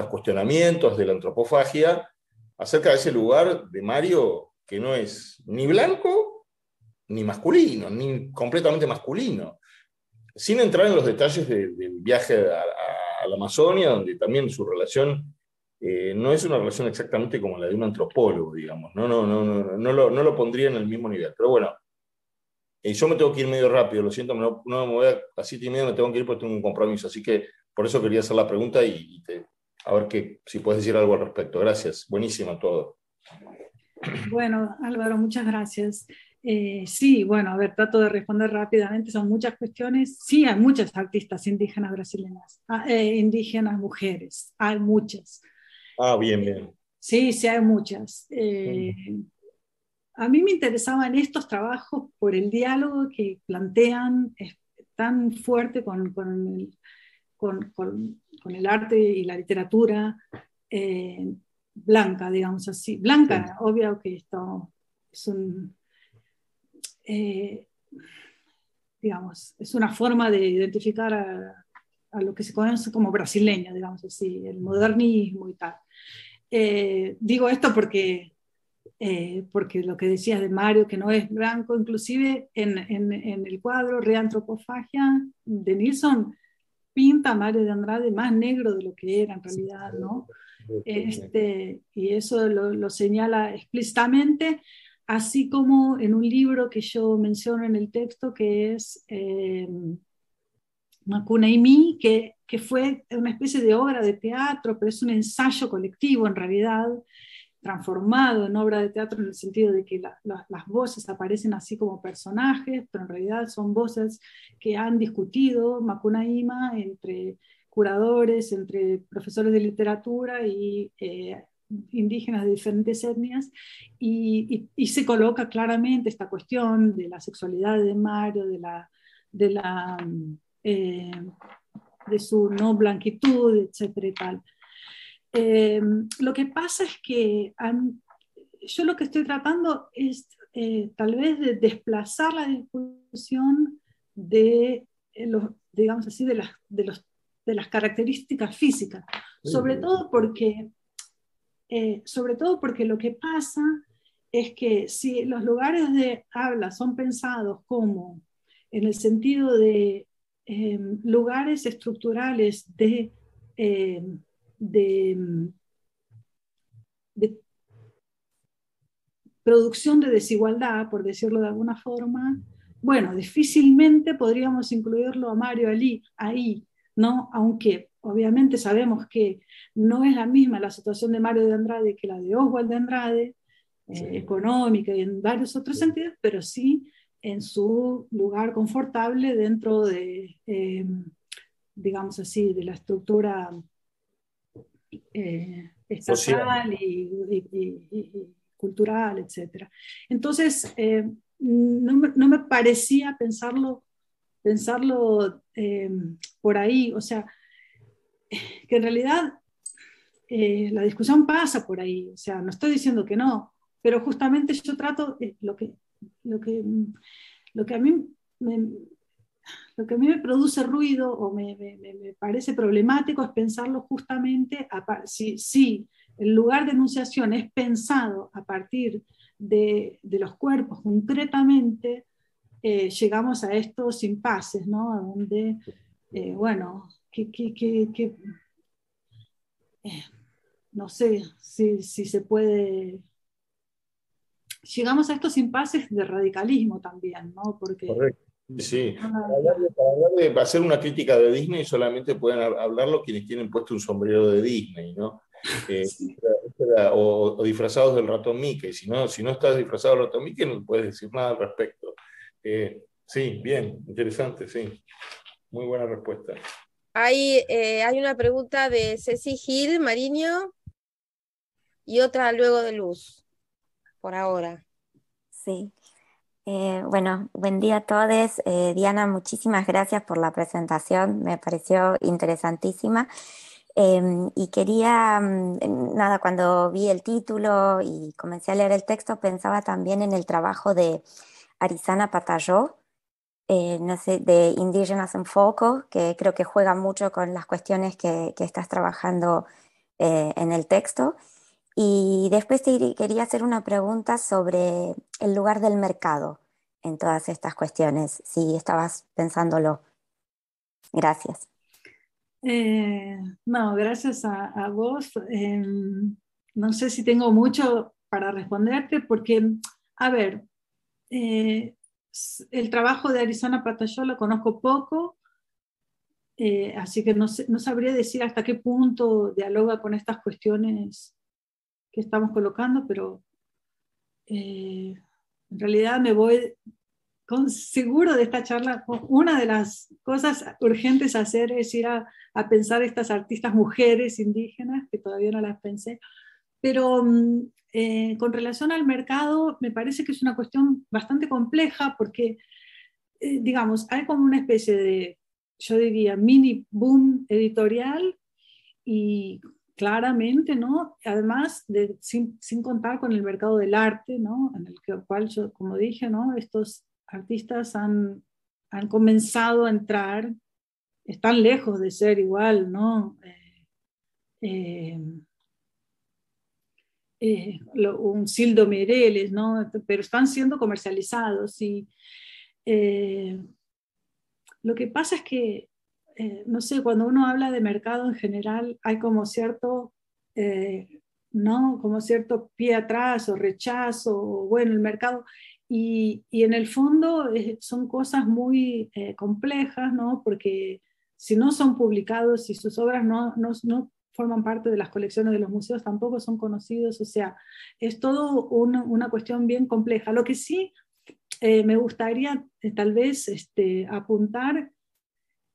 cuestionamientos de la antropofagia acerca de ese lugar de Mario que no es ni blanco ni masculino, ni completamente masculino, sin entrar en los detalles del viaje a la Amazonia, donde también su relación no es una relación exactamente como la de un antropólogo, digamos, no lo pondría en el mismo nivel, pero bueno. Yo me tengo que ir medio rápido, lo siento, no me voy a 7:30, me tengo que ir porque tengo un compromiso, así que por eso quería hacer la pregunta a ver si puedes decir algo al respecto. Gracias, buenísimo todo. Bueno, Álvaro, muchas gracias. Sí, bueno, a ver, trato de responder rápidamente, son muchas cuestiones. Sí, hay muchas artistas indígenas brasileñas, indígenas mujeres, hay muchas. Bien, bien. Sí, sí, hay muchas. A mí me interesaban estos trabajos por el diálogo que plantean, es tan fuerte con el arte y la literatura blanca, digamos así. Blanca, sí. Obvio que esto es digamos, es una forma de identificar a lo que se conoce como brasileña, digamos así, el modernismo y tal. Digo esto porque lo que decías de Mario, que no es blanco, inclusive en el cuadro Reantropofagia de Nilsson, pinta a Mario de Andrade más negro de lo que era en realidad, ¿no? Y eso lo señala explícitamente, así como en un libro que yo menciono en el texto, que es Macunaímí, que fue una especie de obra de teatro, pero es un ensayo colectivo en realidad, transformado en obra de teatro en el sentido de que las voces aparecen así como personajes, pero en realidad son voces que han discutido Macunaíma entre curadores, entre profesores de literatura y indígenas de diferentes etnias, y se coloca claramente esta cuestión de la sexualidad de Mario, de su no blanquitud, etcétera y tal. Lo que pasa es que yo lo que estoy tratando es tal vez de desplazar la discusión de digamos así, de las características físicas, sobre todo porque lo que pasa es que si los lugares de habla son pensados como en el sentido de lugares estructurales de producción de desigualdad, por decirlo de alguna forma, bueno, difícilmente podríamos incluirlo a Mario ahí, ¿no? Aunque obviamente sabemos que no es la misma la situación de Mario de Andrade que la de Oswald de Andrade, sí, económica y en varios otros sentidos, pero sí en su lugar confortable dentro de, digamos así, de la estructura estatal y cultural, etc. Entonces, no me parecía pensarlo por ahí, o sea, que en realidad la discusión pasa por ahí, o sea, no estoy diciendo que no, pero justamente yo trato, lo que, lo que a mí me, lo que a mí me produce ruido o me parece problemático es pensarlo justamente, si el lugar de enunciación es pensado a partir de los cuerpos concretamente, llegamos a estos impases, ¿no? A donde, bueno, no sé si se puede, llegamos a estos impases de radicalismo también, ¿no? Porque Correcto. Sí, ah, para hablar de hacer una crítica de Disney solamente pueden hablarlo quienes tienen puesto un sombrero de Disney, ¿no? sí. O disfrazados del ratón Mickey. Si no estás disfrazado del ratón Mickey no puedes decir nada al respecto. Sí, bien, interesante, sí. Muy buena respuesta. Hay una pregunta de Ceci Gil Mariño y otra luego de Luz, por ahora. Sí. Bueno, buen día a todos. Diana, muchísimas gracias por la presentación, me pareció interesantísima. Y quería, nada, cuando vi el título y comencé a leer el texto, pensaba también en el trabajo de Arizana Patallo, no sé, de Indígenas en Foco, que creo que juega mucho con las cuestiones que estás trabajando en el texto. Y después quería hacer una pregunta sobre el lugar del mercado en todas estas cuestiones, si estabas pensándolo. Gracias. No, gracias a vos. No sé si tengo mucho para responderte porque, a ver, eh, el trabajo de Arizona Patallo lo conozco poco, así que no sabría decir hasta qué punto dialoga con estas cuestiones que estamos colocando, pero en realidad me voy seguro de esta charla. Una de las cosas urgentes a hacer es ir a pensar estas artistas mujeres indígenas, que todavía no las pensé, pero con relación al mercado me parece que es una cuestión bastante compleja porque, digamos, hay como una especie de, yo diría, mini boom editorial y claramente, ¿no? Además, sin contar con el mercado del arte, ¿no? En el cual yo, como dije, ¿no? Estos artistas han comenzado a entrar, están lejos de ser igual, ¿no? Eh, un Sildo Meirelles, ¿no? Pero están siendo comercializados y eh, lo que pasa es que, no sé, cuando uno habla de mercado en general, hay como cierto, ¿no? Como cierto pie atrás o rechazo, o bueno, el mercado. Y en el fondo son cosas muy complejas, ¿no? Porque si no son publicados, si sus obras no forman parte de las colecciones de los museos, tampoco son conocidos, o sea, es todo una cuestión bien compleja. Lo que sí me gustaría tal vez apuntar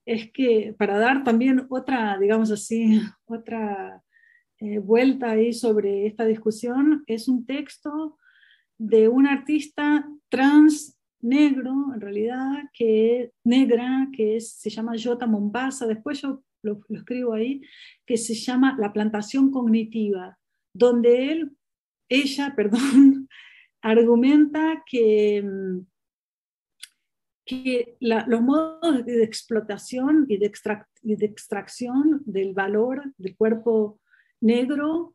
es que para dar también otra, digamos así, otra vuelta ahí sobre esta discusión, es un texto de un artista trans negro, en realidad, se llama Jota Mombasa, después yo lo escribo ahí, que se llama La plantación cognitiva, donde ella, perdón, argumenta que los modos de explotación y de extracción del valor del cuerpo negro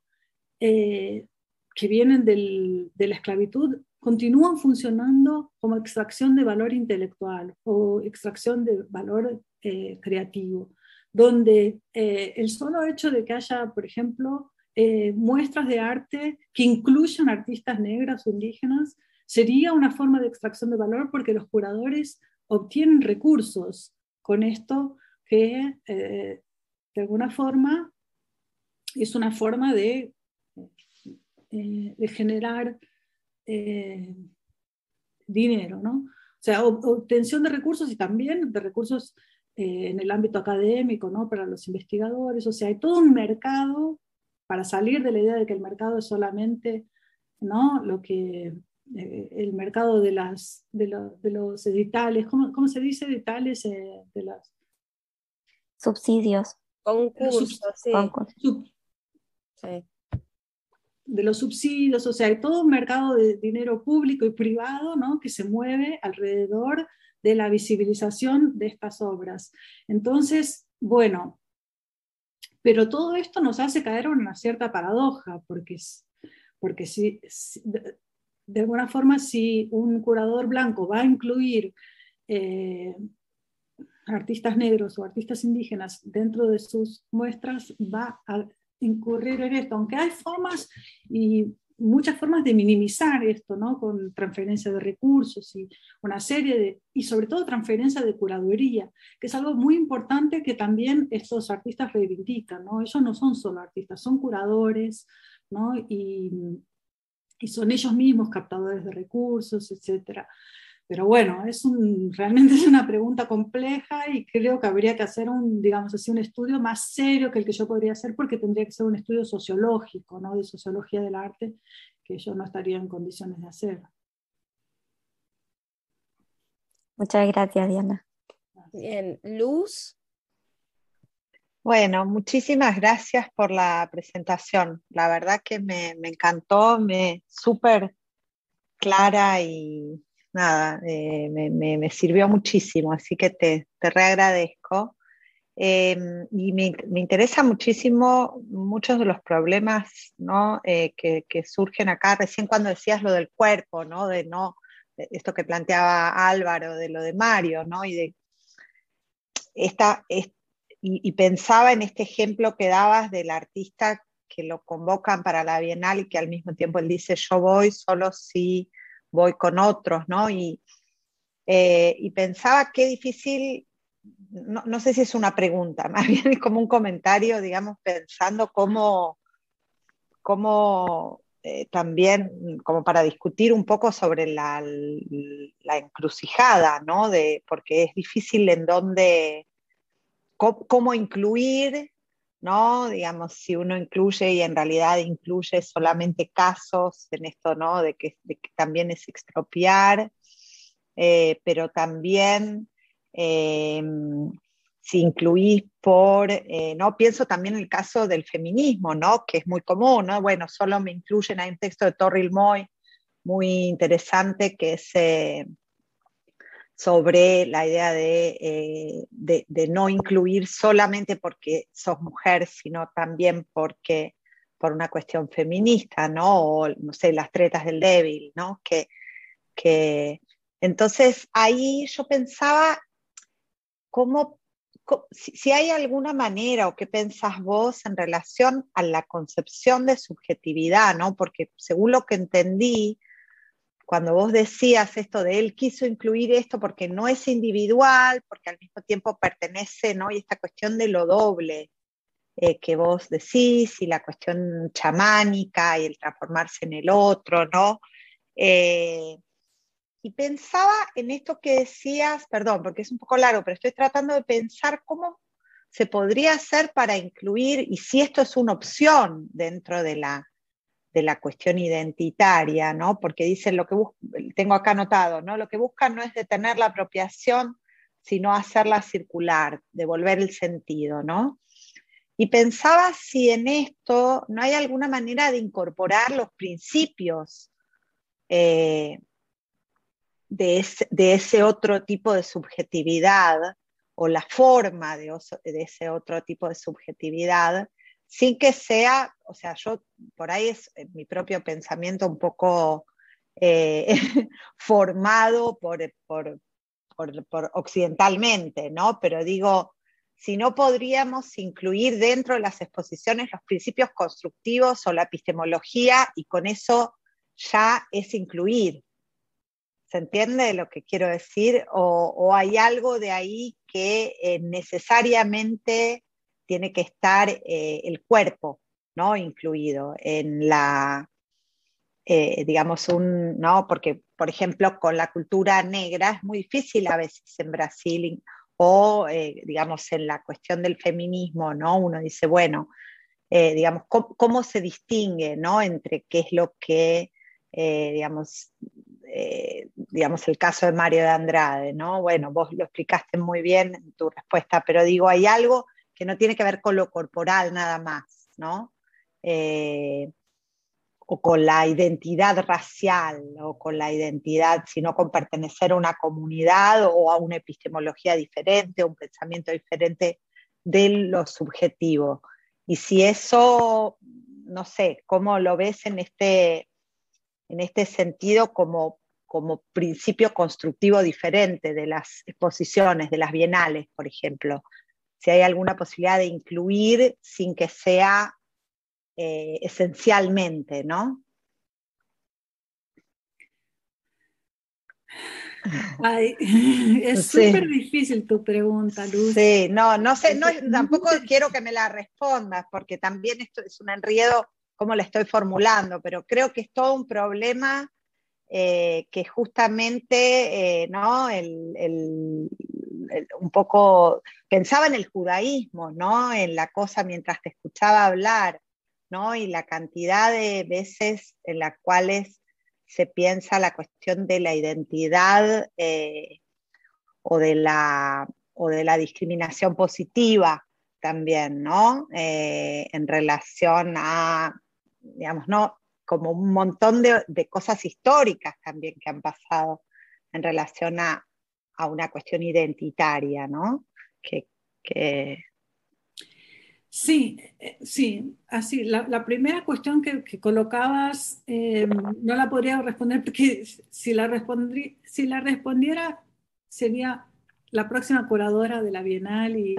que vienen de la esclavitud continúan funcionando como extracción de valor intelectual o extracción de valor creativo, donde el solo hecho de que haya, por ejemplo, muestras de arte que incluyan artistas negras o indígenas sería una forma de extracción de valor porque los curadores obtienen recursos con esto que de alguna forma es una forma de generar dinero, ¿no? O sea, obtención de recursos y también de recursos en el ámbito académico, ¿no? Para los investigadores, o sea, hay todo un mercado para salir de la idea de que el mercado es solamente, ¿no? Lo que el mercado de los editales, ¿cómo se dice editales? De las Subsidios. Concurso, sí. Concursos. Sí. de los subsidios, o sea, hay todo un mercado de dinero público y privado, ¿no?, que se mueve alrededor de la visibilización de estas obras. Entonces, bueno, pero todo esto nos hace caer en una cierta paradoja, porque de alguna forma, si un curador blanco va a incluir artistas negros o artistas indígenas dentro de sus muestras, va a incurrir en esto, aunque hay formas y muchas formas de minimizar esto, ¿no?, con transferencia de recursos y una serie y sobre todo transferencia de curaduría, que es algo muy importante que también estos artistas reivindican, ¿no? Ellos no son solo artistas, son curadores, ¿no?, y son ellos mismos captadores de recursos, etcétera. Pero bueno, realmente es una pregunta compleja y creo que habría que hacer digamos así, un estudio más serio que el que yo podría hacer, porque tendría que ser un estudio sociológico, ¿no?, de sociología del arte, que yo no estaría en condiciones de hacer. Muchas gracias, Diana. Bien, Luz. Bueno, muchísimas gracias por la presentación. La verdad que me encantó, súper clara y nada, me sirvió muchísimo, así que te reagradezco. Y me interesa muchísimo muchos de los problemas, ¿no?, que surgen acá. Recién cuando decías lo del cuerpo, ¿no?, de esto que planteaba Álvaro, de lo de Mario, ¿no?, y pensaba en este ejemplo que dabas del artista que lo convocan para la Bienal y que al mismo tiempo él dice, yo voy solo si voy con otros, ¿no? Y pensaba qué difícil, no sé si es una pregunta, más bien es como un comentario, digamos, pensando cómo también, como para discutir un poco sobre la encrucijada, ¿no? Porque es difícil en dónde, cómo incluir, ¿no? Digamos, si uno incluye y en realidad incluye solamente casos en esto, ¿no?, de que también es expropiar, pero también si incluís ¿no? Pienso también en el caso del feminismo, ¿no?, que es muy común, ¿no? Bueno, solo me incluyen, hay un texto de Torril Moy muy interesante que es sobre la idea de no incluir solamente porque sos mujer, sino también por una cuestión feminista, ¿no? O, no sé, las tretas del débil, ¿no? Entonces ahí yo pensaba si hay alguna manera o qué pensás vos en relación a la concepción de subjetividad, ¿no? Porque según lo que entendí, cuando vos decías esto de él quiso incluir esto porque no es individual, porque al mismo tiempo pertenece, ¿no?, y esta cuestión de lo doble que vos decís, y la cuestión chamánica y el transformarse en el otro, ¿no? Y pensaba en esto que decías, perdón, porque es un poco largo, pero estoy tratando de pensar cómo se podría hacer para incluir, y si esto es una opción dentro de la cuestión identitaria, ¿no? Porque dicen tengo acá anotado, ¿no? Lo que buscan no es detener la apropiación, sino hacerla circular, devolver el sentido, ¿no? Y pensaba si en esto no hay alguna manera de incorporar los principios de ese otro tipo de subjetividad, o la forma de ese otro tipo de subjetividad, sin que sea, o sea, yo por ahí es mi propio pensamiento un poco formado por occidentalmente, ¿no? Pero digo, si no podríamos incluir dentro de las exposiciones los principios constructivos o la epistemología, y con eso ya es incluir. ¿Se entiende lo que quiero decir? ¿O hay algo de ahí que necesariamente tiene que estar el cuerpo, ¿no?, incluido en la, digamos, ¿no? Porque, por ejemplo, con la cultura negra es muy difícil a veces en Brasil, o digamos, en la cuestión del feminismo, ¿no? Uno dice, bueno, digamos, ¿cómo se distingue, ¿no?, entre qué es lo que, digamos, el caso de Mario de Andrade, ¿no? Bueno, vos lo explicaste muy bien en tu respuesta, pero digo, hay algo que no tiene que ver con lo corporal nada más, ¿no? o con la identidad racial, o con la identidad, sino con pertenecer a una comunidad o a una epistemología diferente, un pensamiento diferente de lo subjetivo. Y si eso, no sé, ¿cómo lo ves en este sentido como principio constructivo diferente de las exposiciones, de las bienales, por ejemplo? Si hay alguna posibilidad de incluir sin que sea esencialmente, ¿no? Ay, es súper difícil tu pregunta, Luz. Sí, no sé, tampoco quiero que me la respondas, porque también esto es un enredo cómo la estoy formulando, pero creo que es todo un problema que justamente, ¿no? Un poco pensaba en el judaísmo, ¿no? En la cosa mientras te escuchaba hablar, ¿no? Y la cantidad de veces en las cuales se piensa la cuestión de la identidad o de la discriminación positiva también, ¿no? En relación a, digamos, ¿no? Como un montón de cosas históricas también que han pasado en relación a una cuestión identitaria, ¿no? Sí, sí, así. La primera cuestión que colocabas no la podría responder porque si la respondiera sería la próxima curadora de la Bienal y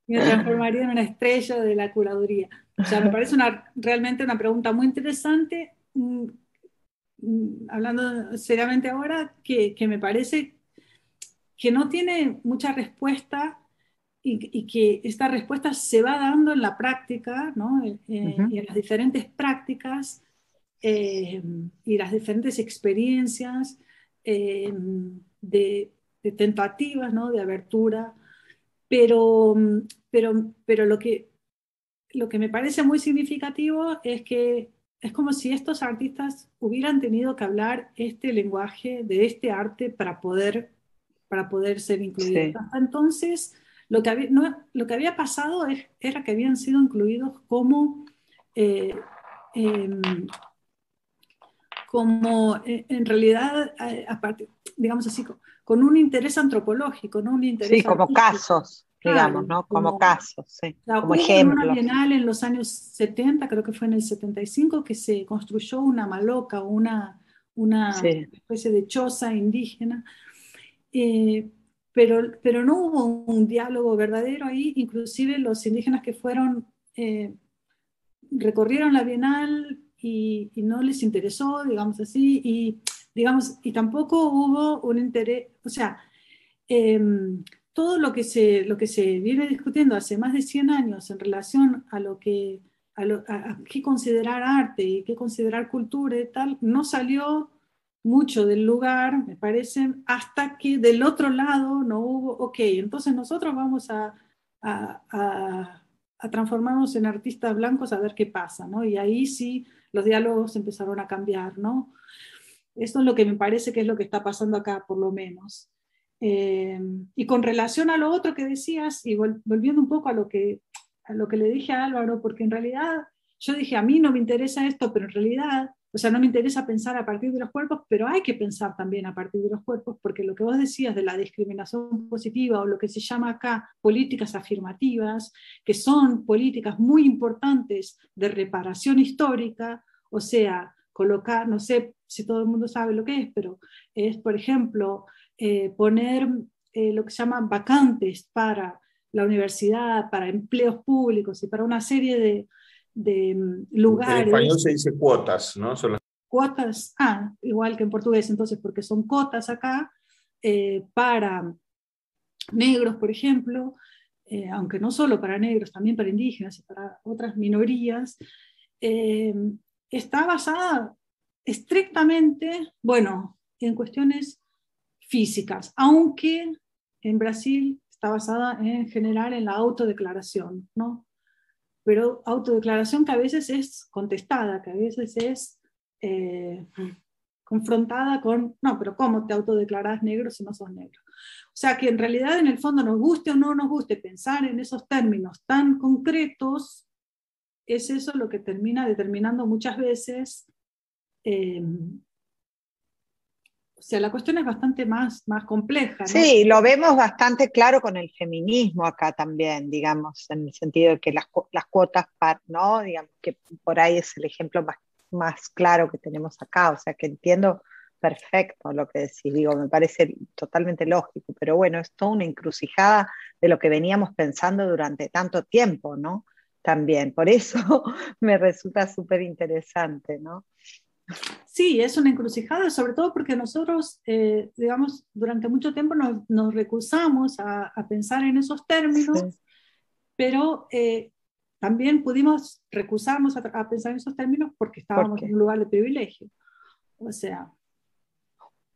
me transformaría en una estrella de la curaduría. O sea, me parece realmente una pregunta muy interesante, hablando seriamente ahora, que me parece que no tiene mucha respuesta y que esta respuesta se va dando en la práctica, ¿no? Y en las diferentes prácticas y las diferentes experiencias de tentativas, ¿no? De abertura, pero lo que me parece muy significativo es que es como si estos artistas hubieran tenido que hablar este lenguaje de este arte para poder ser incluidos. Sí. Hasta entonces, lo que había pasado era que habían sido incluidos como en realidad, digamos así, con un interés antropológico, ¿no? Un interés Sí, como artístico. casos, Claro, digamos, ¿no? Como casos, sí. Como hubo ejemplos. en una bienal en los años 70, creo que fue en el 75, que se construyó una maloca, una Sí. especie de choza indígena, pero no hubo un diálogo verdadero ahí. Inclusive los indígenas que fueron, recorrieron la bienal y no les interesó, digamos así, y tampoco hubo un interés, o sea, todo lo que se viene discutiendo hace más de 100 años en relación a qué considerar arte y qué considerar cultura y tal, no salió mucho del lugar, me parece, hasta que del otro lado no hubo, ok, entonces nosotros vamos a transformarnos en artistas blancos a ver qué pasa, ¿no? Y ahí sí los diálogos empezaron a cambiar, ¿no? Esto es lo que me parece que es lo que está pasando acá, por lo menos. Y con relación a lo otro que decías, y volviendo un poco a lo que le dije a Álvaro, porque en realidad yo dije, a mí no me interesa esto, pero en realidad, o sea, no me interesa pensar a partir de los cuerpos, pero hay que pensar también a partir de los cuerpos, porque lo que vos decías de la discriminación positiva, o lo que se llama acá políticas afirmativas, que son políticas muy importantes de reparación histórica, o sea, colocar, no sé si todo el mundo sabe lo que es, pero es, por ejemplo, poner lo que se llaman vacantes para la universidad, para empleos públicos y para una serie de lugares. En español se dice cuotas, ¿no? Son las cuotas, igual que en portugués, entonces, porque son cuotas acá para negros, por ejemplo, aunque no solo para negros, también para indígenas y para otras minorías, está basada estrictamente, bueno, en cuestiones físicas, aunque en Brasil está basada en general en la autodeclaración, ¿no? Pero autodeclaración que a veces es contestada, que a veces es confrontada con, no, pero ¿cómo te autodeclarás negro si no sos negro? O sea que en realidad en el fondo nos guste o no nos guste pensar en esos términos tan concretos, es eso lo que termina determinando muchas veces. O sea, la cuestión es bastante más compleja, ¿no? Sí, lo vemos bastante claro con el feminismo acá también, digamos, en el sentido de que las cuotas, ¿no? Digamos que por ahí es el ejemplo más claro que tenemos acá, o sea que entiendo perfecto lo que decís, digo, me parece totalmente lógico, pero bueno, es toda una encrucijada de lo que veníamos pensando durante tanto tiempo, ¿no? También, por eso me resulta súper interesante, ¿no? Sí, es una encrucijada, sobre todo porque nosotros, digamos, durante mucho tiempo nos recusamos a pensar en esos términos, Sí. pero también pudimos recusarnos a pensar en esos términos porque estábamos en un lugar de privilegio. O sea...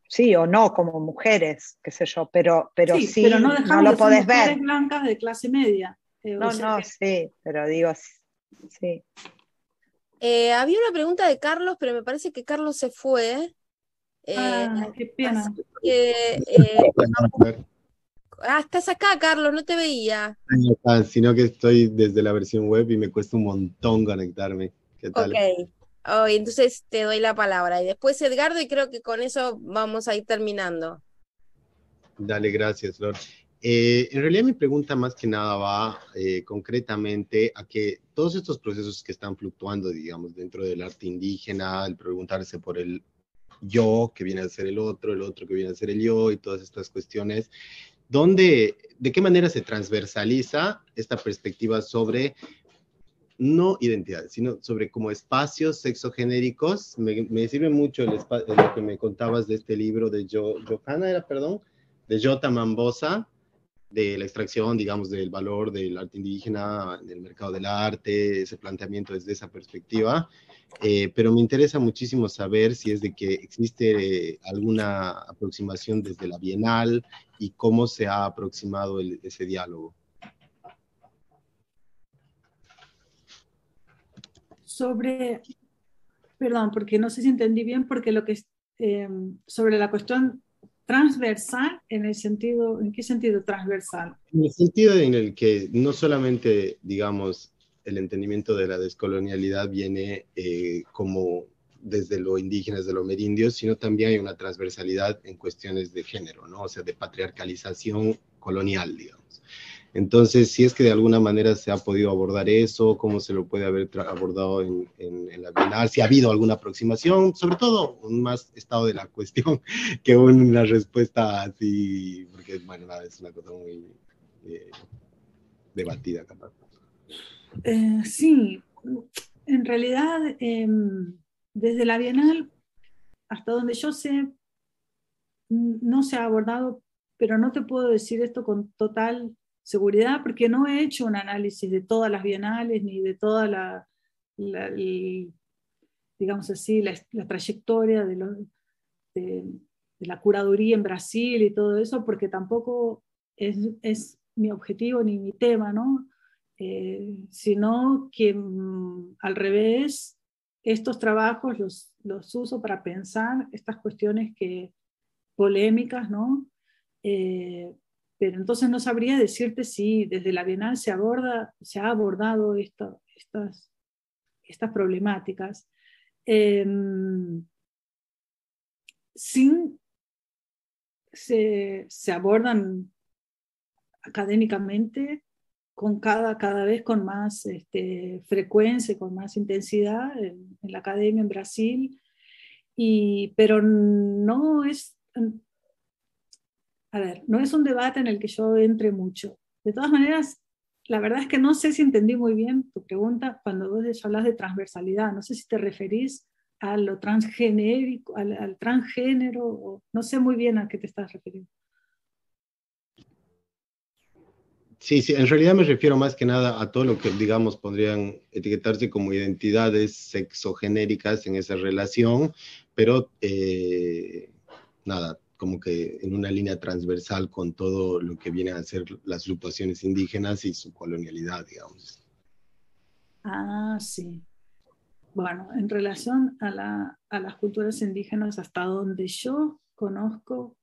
Sí o no, como mujeres, qué sé yo, pero sí, pero no dejamos lo de ser podés mujeres ver. blancas de clase media. No, sí, pero digo, sí. Había una pregunta de Carlos, pero me parece que Carlos se fue. Qué pena. Así que, estás acá, Carlos, no te veía. Sino que estoy desde la versión web y me cuesta un montón conectarme. ¿Qué tal? Ok. Oh, entonces te doy la palabra. Y después Edgardo, y creo que con eso vamos a ir terminando. Dale, gracias, Lord. En realidad mi pregunta más que nada va concretamente a que todos estos procesos que están fluctuando, digamos, dentro del arte indígena, el preguntarse por el yo, que viene a ser el otro que viene a ser el yo, y todas estas cuestiones, ¿de qué manera se transversaliza esta perspectiva sobre no identidades, sino sobre como espacios sexogenéricos? Me sirve mucho lo que me contabas de este libro de de Jota Mambosa, de la extracción, digamos, del valor del arte indígena, del mercado del arte, ese planteamiento desde esa perspectiva. Pero me interesa muchísimo saber si es de que existe alguna aproximación desde la Bienal y cómo se ha aproximado ese diálogo. Perdón, porque no sé si entendí bien, porque sobre la cuestión transversal, ¿en qué sentido transversal? En el sentido en el que no solamente, digamos, el entendimiento de la descolonialidad viene como desde lo indígena, desde lo amerindio, sino también hay una transversalidad en cuestiones de género, ¿no? O sea, de patriarcalización colonial, digamos. Entonces, si es que de alguna manera se ha podido abordar eso, cómo se lo puede haber abordado en la Bienal, si ha habido alguna aproximación, sobre todo un más estado de la cuestión que una respuesta así, porque, bueno, es una cosa muy debatida, capaz. Sí, en realidad, desde la Bienal, hasta donde yo sé, no se ha abordado, pero no te puedo decir esto con total seguridad porque no he hecho un análisis de todas las bienales ni de toda digamos así, la trayectoria de la curaduría en Brasil y todo eso, porque tampoco es mi objetivo ni mi tema, ¿no? Sino que al revés, estos trabajos los uso para pensar estas cuestiones polémicas, ¿no? Pero entonces no sabría decirte si desde la Bienal se ha abordado estas problemáticas. Se abordan académicamente cada vez con más frecuencia, con más intensidad en la academia en Brasil, pero no es, no es un debate en el que yo entre mucho. De todas maneras, la verdad es que no sé si entendí muy bien tu pregunta cuando vos hablas de transversalidad. No sé si te referís a lo transgenérico, al transgénero, o no sé muy bien a qué te estás refiriendo. Sí, en realidad me refiero más que nada a todo lo que, digamos, podrían etiquetarse como identidades sexogenéricas en esa relación, pero nada, como que en una línea transversal con todo lo que vienen a ser las fluctuaciones indígenas y su colonialidad, digamos. Ah, sí. Bueno, en relación a las culturas indígenas, hasta donde yo conozco,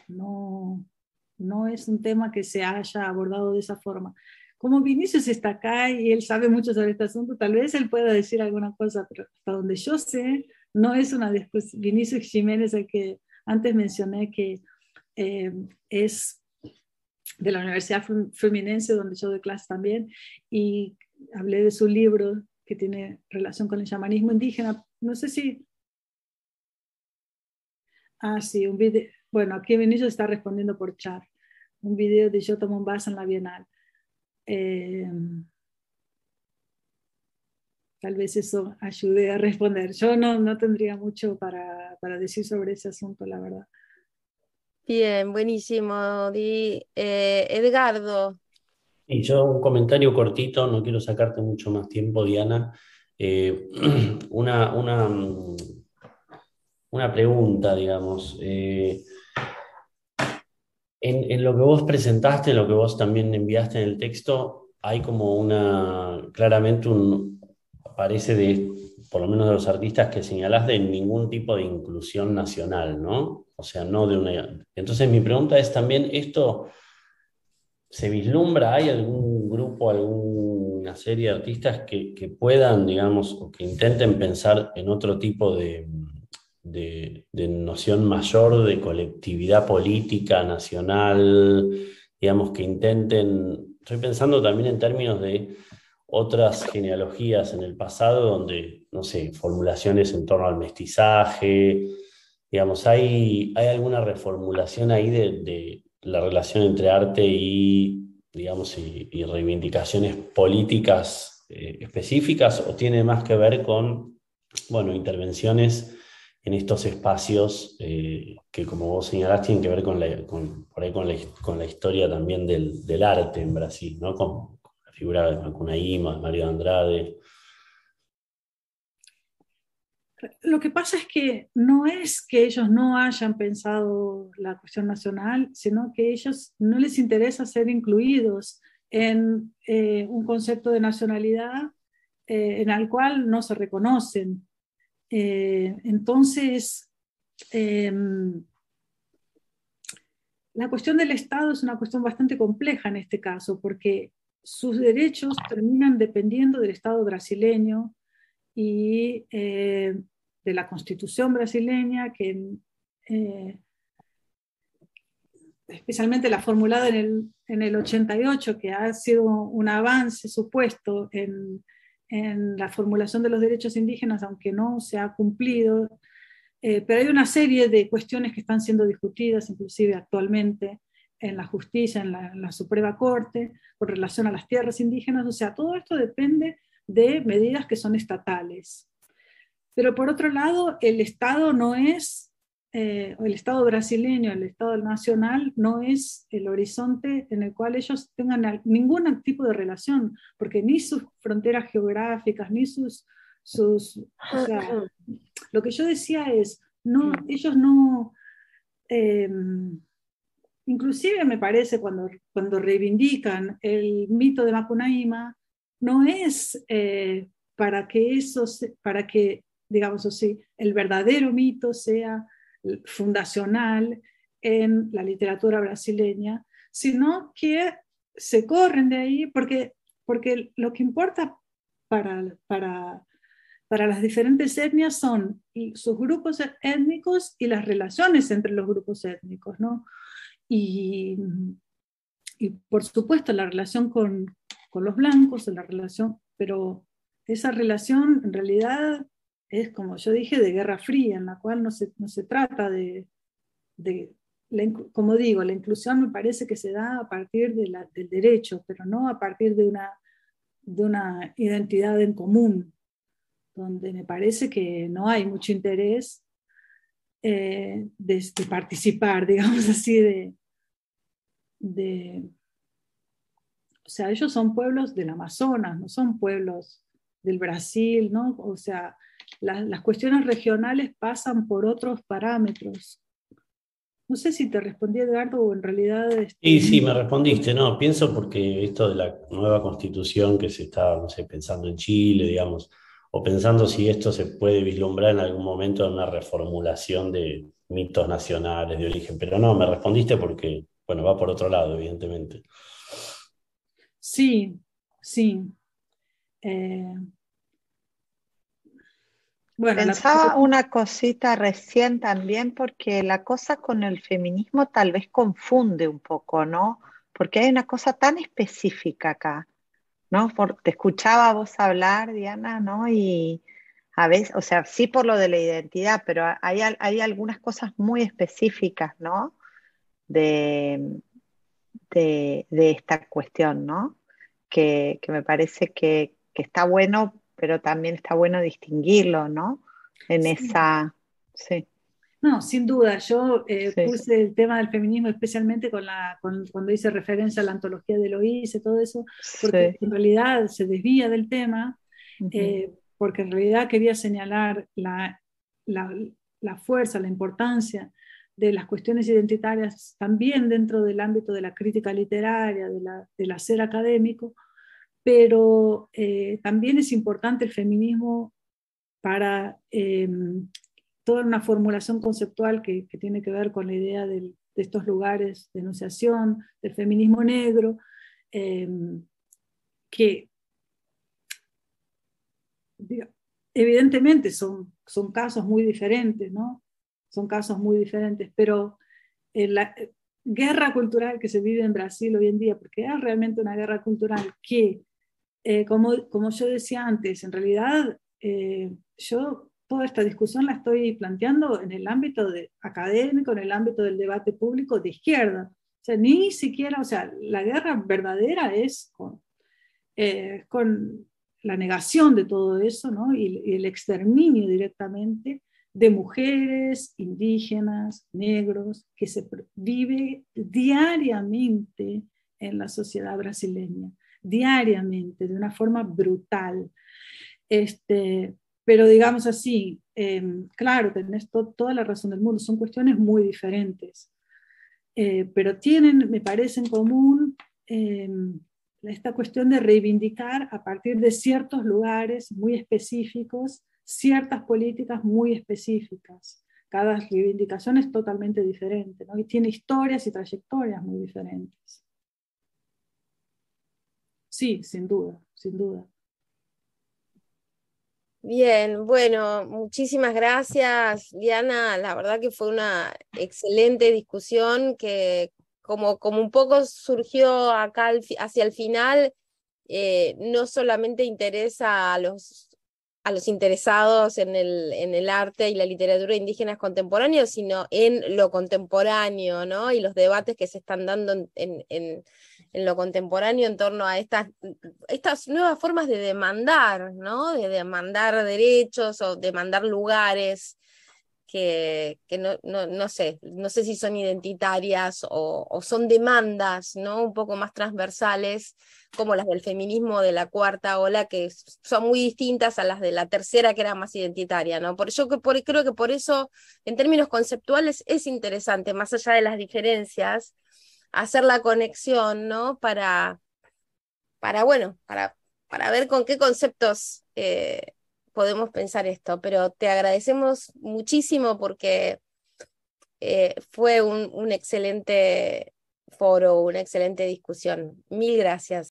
no es un tema que se haya abordado de esa forma. como Vinicius está acá y él sabe mucho sobre este asunto, tal vez él pueda decir alguna cosa, pero hasta donde yo sé, no es una discusión. Vinicius Jiménez, el que antes mencioné, que es de la Universidad Fluminense, donde yo doy clases también, y hablé de su libro que tiene relación con el chamanismo indígena. No sé si... Ah, sí, un video. Bueno, aquí Vinicius está respondiendo por chat. Un video de Jota Mombasa en la Bienal. Tal vez eso ayude a responder. Yo no tendría mucho para decir sobre ese asunto, la verdad. Bien, buenísimo. Edgardo. Y yo un comentario cortito, no quiero sacarte mucho más tiempo, Diana. Eh, una, una, mm, una pregunta, digamos. En lo que vos presentaste, en lo que vos también enviaste en el texto, hay como claramente parece por lo menos de los artistas que señalás, de ningún tipo de inclusión nacional, ¿no? O sea, no de una... Entonces mi pregunta es también, ¿esto se vislumbra? ¿Hay algún grupo, alguna serie de artistas que puedan, digamos, o que intenten pensar en otro tipo de noción mayor de colectividad política nacional, digamos, que intenten, estoy pensando también en términos de otras genealogías en el pasado donde, no sé, formulaciones en torno al mestizaje, digamos, ¿hay alguna reformulación ahí de la relación entre arte y, digamos, y reivindicaciones políticas específicas, o tiene más que ver con, bueno, intervenciones en estos espacios que, como vos señalás, tienen que ver por ahí con la historia también del arte en Brasil, ¿no? Con la figura de Macunaíma, Mario de Andrade? Lo que pasa es que no es que ellos no hayan pensado la cuestión nacional, sino que a ellos no les interesa ser incluidos en un concepto de nacionalidad en el cual no se reconocen. Entonces, la cuestión del Estado es una cuestión bastante compleja en este caso, porque sus derechos terminan dependiendo del Estado brasileño y de la Constitución brasileña, que especialmente la formulada en el 88, que ha sido un avance supuesto en la formulación de los derechos indígenas, aunque no se ha cumplido, pero hay una serie de cuestiones que están siendo discutidas, inclusive actualmente, en la justicia, en la Suprema Corte, con relación a las tierras indígenas. O sea, todo esto depende de medidas que son estatales. Pero por otro lado, el Estado no es, el Estado brasileño, el Estado nacional, no es el horizonte en el cual ellos tengan ningún tipo de relación, porque ni sus fronteras geográficas, ni o sea, lo que yo decía es, ellos no, inclusive me parece cuando reivindican el mito de Macunaíma, no es para que, digamos así, el verdadero mito sea fundacional en la literatura brasileña, sino que se corren de ahí porque lo que importa para las diferentes etnias son sus grupos étnicos y las relaciones entre los grupos étnicos, ¿no? Y por supuesto la relación con los blancos, pero esa relación en realidad es, como yo dije, de Guerra Fría, en la cual no se trata como digo, la inclusión me parece que se da a partir del derecho, pero no a partir de una identidad en común, donde me parece que no hay mucho interés de participar, digamos así, o sea, ellos son pueblos del Amazonas, no son pueblos del Brasil, ¿no? O sea, las cuestiones regionales pasan por otros parámetros. No sé si te respondí, Edgardo, o en realidad... Sí, me respondiste, no, pienso porque esto de la nueva constitución que se está, no sé, pensando en Chile, digamos, o pensando si esto se puede vislumbrar en algún momento en una reformulación de mitos nacionales de origen, pero no, me respondiste porque, bueno, va por otro lado, evidentemente. Sí, sí. Eh, bueno, Pensaba una cosita recién también, porque la cosa con el feminismo tal vez confunde un poco, ¿no? Porque hay una cosa tan específica acá, ¿no? Te escuchaba a vos hablar, Diana, ¿no? Y a veces, o sea, sí por lo de la identidad, pero hay algunas cosas muy específicas, ¿no? De, de esta cuestión, ¿no? Que me parece que está bueno, pero también está bueno distinguirlo, ¿no? En sí. esa, sí, No, sin duda, yo sí, puse el tema del feminismo especialmente cuando hice referencia a la antología de Eloísa y todo eso, porque sí. en realidad se desvía del tema, Ujú. porque en realidad quería señalar la, la fuerza, la importancia de las cuestiones identitarias también dentro del ámbito de la crítica literaria, del hacer académico, pero también es importante el feminismo para toda una formulación conceptual que tiene que ver con la idea de estos lugares de enunciación, del feminismo negro, eh, que diga, evidentemente son casos muy diferentes, ¿no? Son casos muy diferentes, pero la guerra cultural que se vive en Brasil hoy en día, porque es realmente una guerra cultural que, como yo decía antes, en realidad yo toda esta discusión la estoy planteando en el ámbito académico, en el ámbito del debate público de izquierda. O sea, ni siquiera, o sea, la guerra verdadera es con la negación de todo eso, ¿no? Y el exterminio directamente de mujeres, indígenas, negros, que se vive diariamente en la sociedad brasileña, diariamente, de una forma brutal. Pero digamos así, claro, tenés toda la razón del mundo, son cuestiones muy diferentes, pero tienen, me parece, en común esta cuestión de reivindicar a partir de ciertos lugares muy específicos, ciertas políticas muy específicas. Cada reivindicación es totalmente diferente, ¿no? Y tiene historias y trayectorias muy diferentes. Sí, sin duda, sin duda. Bien, bueno, muchísimas gracias, Diana. La verdad que fue una excelente discusión que como un poco surgió acá hacia el final, no solamente interesa a los interesados en el arte y la literatura indígenas contemporáneos, sino en lo contemporáneo, ¿no? Y los debates que se están dando en lo contemporáneo en torno a estas nuevas formas de demandar, ¿no? De demandar derechos o demandar lugares que no sé, no sé si son identitarias o son demandas, ¿no? Un poco más transversales, como las del feminismo de la cuarta ola, que son muy distintas a las de la tercera, que era más identitaria, ¿no? Creo que por eso, en términos conceptuales, es interesante, más allá de las diferencias, hacer la conexión, ¿no? Bueno, para ver con qué conceptos podemos pensar esto. Pero te agradecemos muchísimo porque fue un excelente foro, una excelente discusión. Mil gracias.